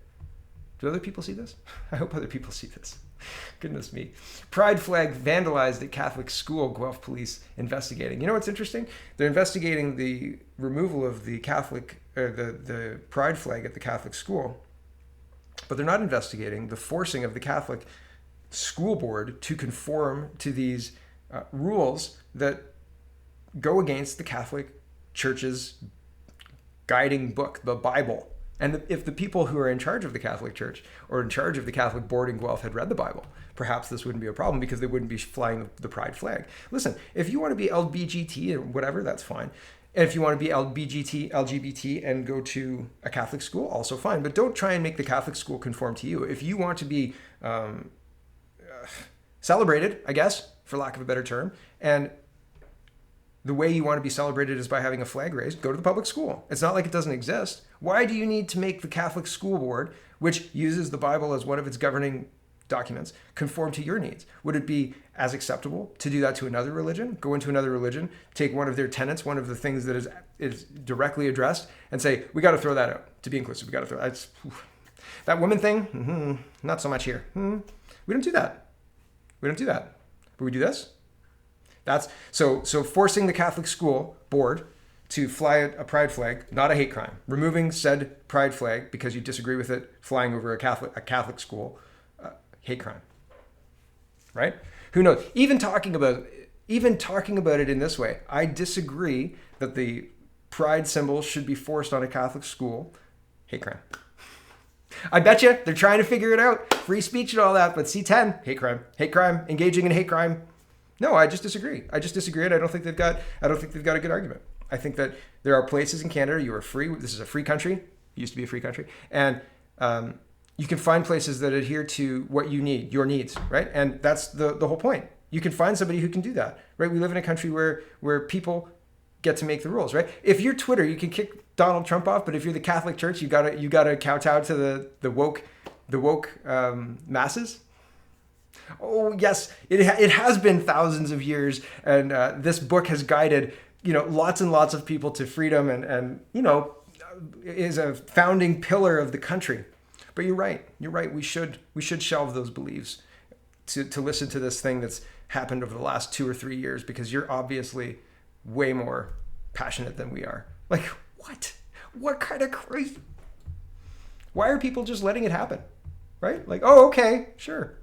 Do other people see this? I hope other people see this. Goodness me. Pride flag vandalized at Catholic school, Guelph police investigating. You know what's interesting? They're investigating the removal of the the pride flag at the Catholic school, but they're not investigating the forcing of the Catholic school board to conform to these rules that go against the Catholic Church's guiding book, the Bible. And if the people who are in charge of the Catholic Church or in charge of the Catholic board in Guelph had read the Bible, perhaps this wouldn't be a problem because they wouldn't be flying the pride flag. Listen, if you want to be LGBT or whatever, that's fine. And if you want to be LGBT and go to a Catholic school, also fine. But don't try and make the Catholic school conform to you. If you want to be celebrated, I guess, for lack of a better term, and the way you want to be celebrated is by having a flag raised, go to the public school. It's not like it doesn't exist. Why do you need to make the Catholic school board, which uses the Bible as one of its governing documents, conform to your needs? Would it be as acceptable to do that to another religion? Go into another religion, take one of their tenets, one of the things that is directly addressed, and say, we got to throw that out to be inclusive. We got to throw that woman thing. Not so much here. We don't do that. We don't do that. But we do this. That's so forcing the Catholic school board to fly a pride flag, not a hate crime. Removing said pride flag because you disagree with it flying over a Catholic school, hate crime. Right? Who knows? Even talking about it in this way, I disagree that the pride symbol should be forced on a Catholic school, hate crime. I bet you they're trying to figure it out. Free speech and all that, but C10, hate crime. Hate crime, engaging in hate crime. No, I just disagree. And I don't think they've got a good argument. I think that there are places in Canada you are free. This is a free country. It used to be a free country. And you can find places that adhere to what you need, your needs, right? And that's the whole point. You can find somebody who can do that, right? We live in a country where people get to make the rules, right? If you're Twitter, you can kick Donald Trump off, but if you're the Catholic Church, you gotta kowtow to the woke masses. Oh yes, it has been thousands of years, and this book has guided lots and lots of people to freedom, and is a founding pillar of the country. But you're right. We should shelve those beliefs to listen to this thing that's happened over the last 2 or 3 years, because you're obviously way more passionate than we are. Like what kind of crazy? Why are people just letting it happen? Right? Like, oh, okay, sure.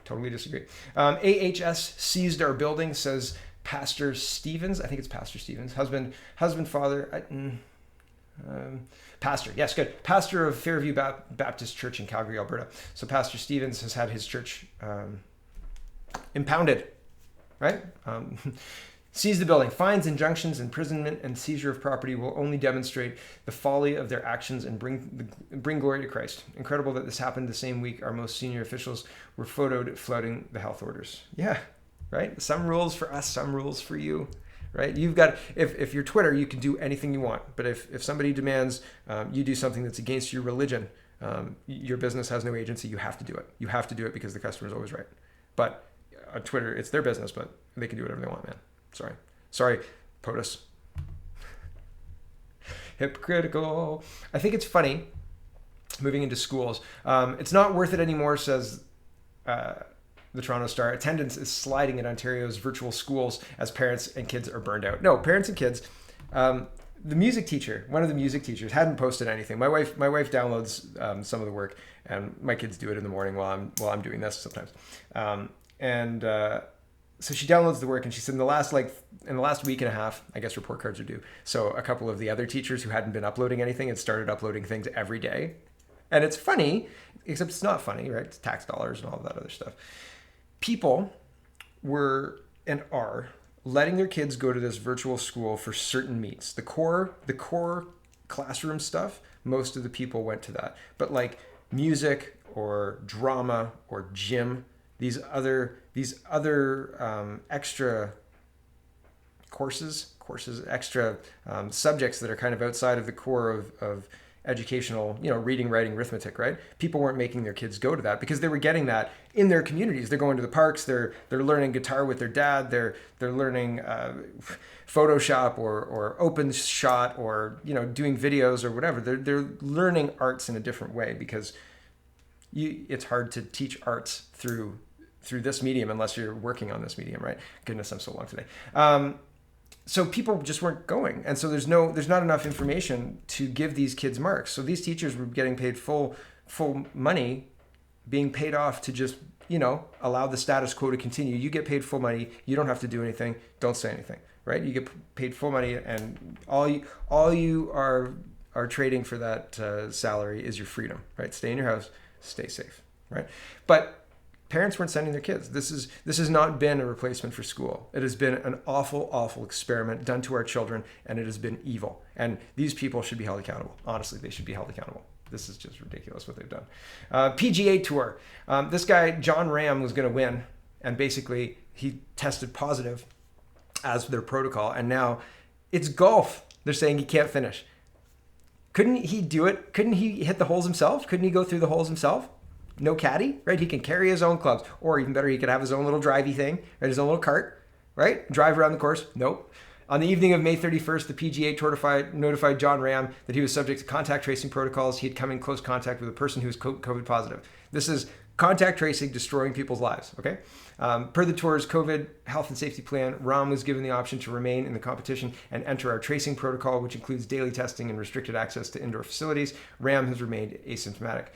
Totally disagree. AHS seized our building, says Pastor Stevens. I think it's Pastor Stevens. Husband, father. Pastor. Yes, good. Pastor of Fairview Baptist Church in Calgary, Alberta. So Pastor Stevens has had his church impounded, right? Seize the building. Fines, injunctions, imprisonment, and seizure of property will only demonstrate the folly of their actions and bring glory to Christ. Incredible that this happened the same week our most senior officials were photoed flouting the health orders. Yeah, right? Some rules for us, some rules for you, right? You've got, if you're Twitter, you can do anything you want. But if somebody demands you do something that's against your religion, your business has no agency. You have to do it. You have to do it because the customer's always right. But on Twitter, it's their business, but they can do whatever they want, man. Sorry, POTUS. Hypocritical. I think it's funny, moving into schools. It's not worth it anymore, says the Toronto Star. Attendance is sliding in Ontario's virtual schools as parents and kids are burned out. No, parents and kids, the music teacher, one of the music teachers, hadn't posted anything. My wife downloads some of the work, and my kids do it in the morning while I'm doing this sometimes. So she downloads the work, and she said in the last week and a half, I guess report cards are due. So a couple of the other teachers who hadn't been uploading anything had started uploading things every day. And it's funny, except it's not funny, right? It's tax dollars and all of that other stuff. People were and are letting their kids go to this virtual school for certain meets. The core classroom stuff, most of the people went to that. But like music or drama or gym, these other extra courses, extra subjects that are kind of outside of the core of educational, reading, writing, arithmetic, right? People weren't making their kids go to that because they were getting that in their communities. They're going to the parks, they're learning guitar with their dad, they're learning Photoshop or OpenShot or, doing videos or whatever. They're learning arts in a different way because it's hard to teach arts through this medium unless you're working on this medium, right? Goodness, I'm so long today. So people just weren't going. And so there's not enough information to give these kids marks. So these teachers were getting paid full money, being paid off to just, allow the status quo to continue. You get paid full money. You don't have to do anything. Don't say anything, right? You get paid full money, and all you are trading for that salary is your freedom, right? Stay in your house, stay safe, right? But parents weren't sending their kids. This has not been a replacement for school. It has been an awful, awful experiment done to our children, and it has been evil. And these people should be held accountable. Honestly, they should be held accountable. This is just ridiculous what they've done. PGA Tour. This guy, John Ram, was going to win, and basically he tested positive as their protocol, and now it's golf. They're saying he can't finish. Couldn't he do it? Couldn't he hit the holes himself? Couldn't he go through the holes himself? No caddy, right? He can carry his own clubs, or even better, he could have his own little drivey thing, right? His own little cart, right? Drive around the course. Nope. On the evening of May 31st, the PGA Tour notified John Ram that he was subject to contact tracing protocols. He had come in close contact with a person who was COVID positive. This is contact tracing destroying people's lives, okay? Per the tour's COVID health and safety plan, Ram was given the option to remain in the competition and enter our tracing protocol, which includes daily testing and restricted access to indoor facilities. Ram has remained asymptomatic.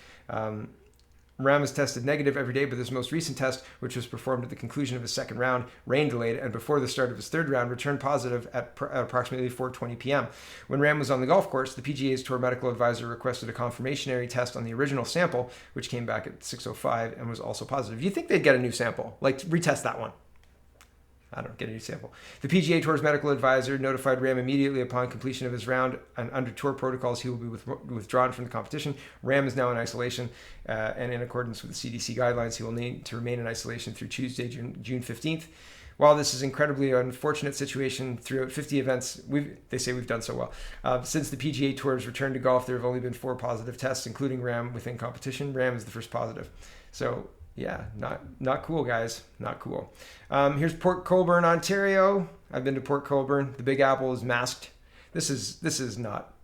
Ram is tested negative every day, but this most recent test, which was performed at the conclusion of his second round, rain delayed, and before the start of his third round, returned positive at approximately 4:20 p.m. When Ram was on the golf course, the PGA's tour medical advisor requested a confirmatory test on the original sample, which came back at 6:05 and was also positive. You'd think they'd get a new sample, like retest that one. I don't get a new sample. The PGA Tour's medical advisor notified Ram immediately upon completion of his round, and under tour protocols, he will be withdrawn from the competition. Ram is now in isolation, and in accordance with the CDC guidelines, he will need to remain in isolation through Tuesday, June 15th. While this is an incredibly unfortunate situation, throughout 50 events, they say we've done so well. Since the PGA Tour's return to golf, there have only been 4 positive tests, including Ram within competition. Ram is the first positive. So yeah, not cool, guys. Not cool. Here's Port Colborne, Ontario. I've been to Port Colborne. The Big Apple is masked. This is not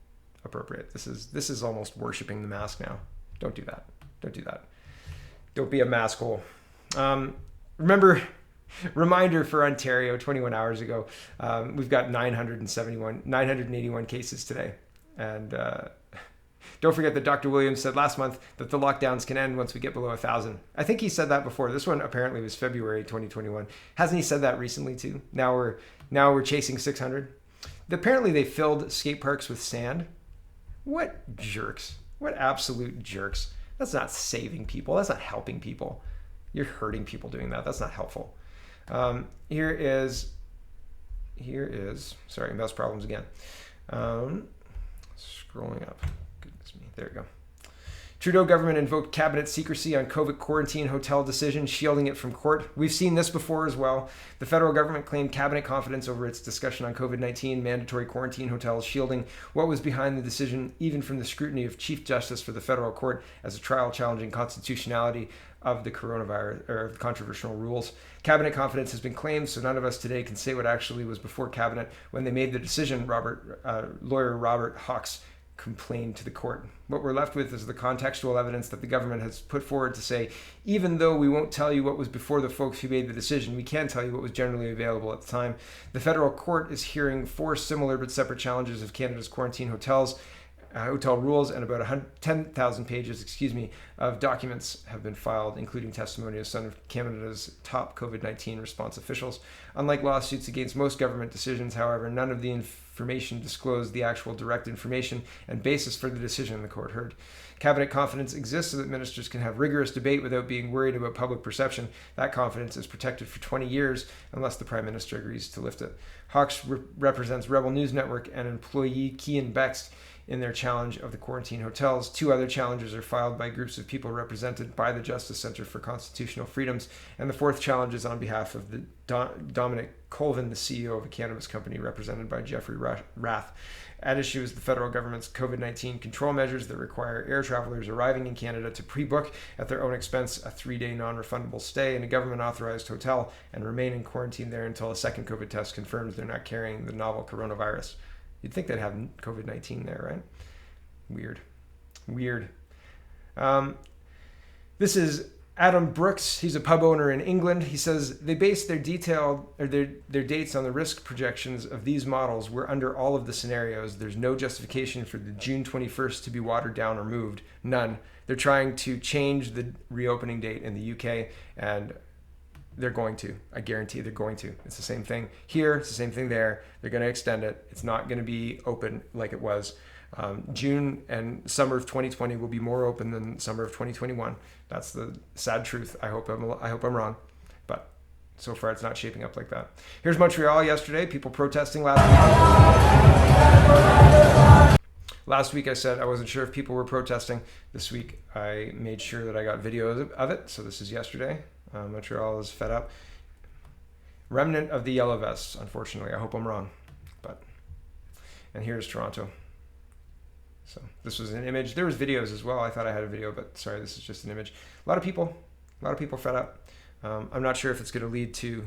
appropriate. This is almost worshiping the mask now. Don't do that. Don't do that. Don't be a maskhole. Reminder for Ontario, 21 hours ago, we've got 981 cases today, and don't forget that Dr. Williams said last month that the lockdowns can end once we get below 1,000. I think he said that before. This one apparently was February 2021. Hasn't he said that recently too? Now we're chasing 600. Apparently they filled skate parks with sand. What jerks. What absolute jerks. That's not saving people. That's not helping people. You're hurting people doing that. That's not helpful. Here is, sorry, mouse problems again. Scrolling up. There you go. Trudeau government invoked cabinet secrecy on COVID quarantine hotel decision, shielding it from court. We've seen this before as well. The federal government claimed cabinet confidence over its discussion on COVID-19 mandatory quarantine hotels, shielding what was behind the decision even from the scrutiny of Chief Justice for the federal court as a trial challenging constitutionality of the coronavirus or controversial rules. Cabinet confidence has been claimed, so none of us today can say what actually was before cabinet when they made the decision. Lawyer Robert Hawks complained to the court. What we're left with is the contextual evidence that the government has put forward to say, even though we won't tell you what was before the folks who made the decision, we can tell you what was generally available at the time. The federal court is hearing 4 similar but separate challenges of Canada's quarantine hotel rules, and about 10,000 pages, of documents have been filed, including testimony of some of Canada's top COVID-19 response officials. Unlike lawsuits against most government decisions, however, none of the information disclosed the actual direct information and basis for the decision the court heard. Cabinet confidence exists so that ministers can have rigorous debate without being worried about public perception. That confidence is protected for 20 years unless the Prime Minister agrees to lift it. Hawks represents Rebel News Network and employee Kian Bext in their challenge of the quarantine hotels. 2 other challenges are filed by groups of people represented by the Justice Center for Constitutional Freedoms, and the 4th challenge is on behalf of the Dominic Colvin, the CEO of a cannabis company, represented by Jeffrey Rath. At issue is the federal government's COVID-19 control measures that require air travelers arriving in Canada to pre-book at their own expense a 3-day non-refundable stay in a government-authorized hotel and remain in quarantine there until a second COVID test confirms they're not carrying the novel coronavirus. You'd think they'd have COVID-19 there, right? Weird. This is Adam Brooks. He's a pub owner in England. He says they base their their dates on the risk projections of these models where under all of the scenarios, there's no justification for the June 21st to be watered down or moved. None. They're trying to change the reopening date in the UK, and they're going to. I guarantee they're going to. It's the same thing here. It's the same thing there. They're going to extend it. It's not going to be open like it was. June and summer of 2020 will be more open than summer of 2021. That's the sad truth. I hope I'm wrong, but so far it's not shaping up like that. Here's Montreal yesterday. People protesting last week. Last week I said I wasn't sure if people were protesting. This week I made sure that I got videos of it. So this is yesterday. Montreal is fed up. Remnant of the yellow vests, unfortunately. I hope I'm wrong. And here's Toronto. So this was an image. There was videos as well. I thought I had a video, but sorry, this is just an image. A lot of people fed up. I'm not sure if it's going to lead to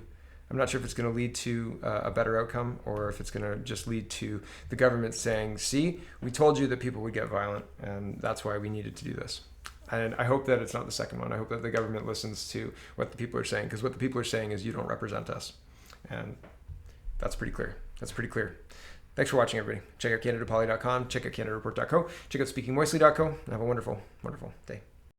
a better outcome, or if it's going to just lead to the government saying, see, we told you that people would get violent, and that's why we needed to do this. And I hope that it's not the second one. I hope that the government listens to what the people are saying, because what the people are saying is you don't represent us. And that's pretty clear. Thanks for watching, everybody. Check out CanadaPoly.com. Check out CanadaReport.co. Check out SpeakingMoistly.co. And have a wonderful, wonderful day.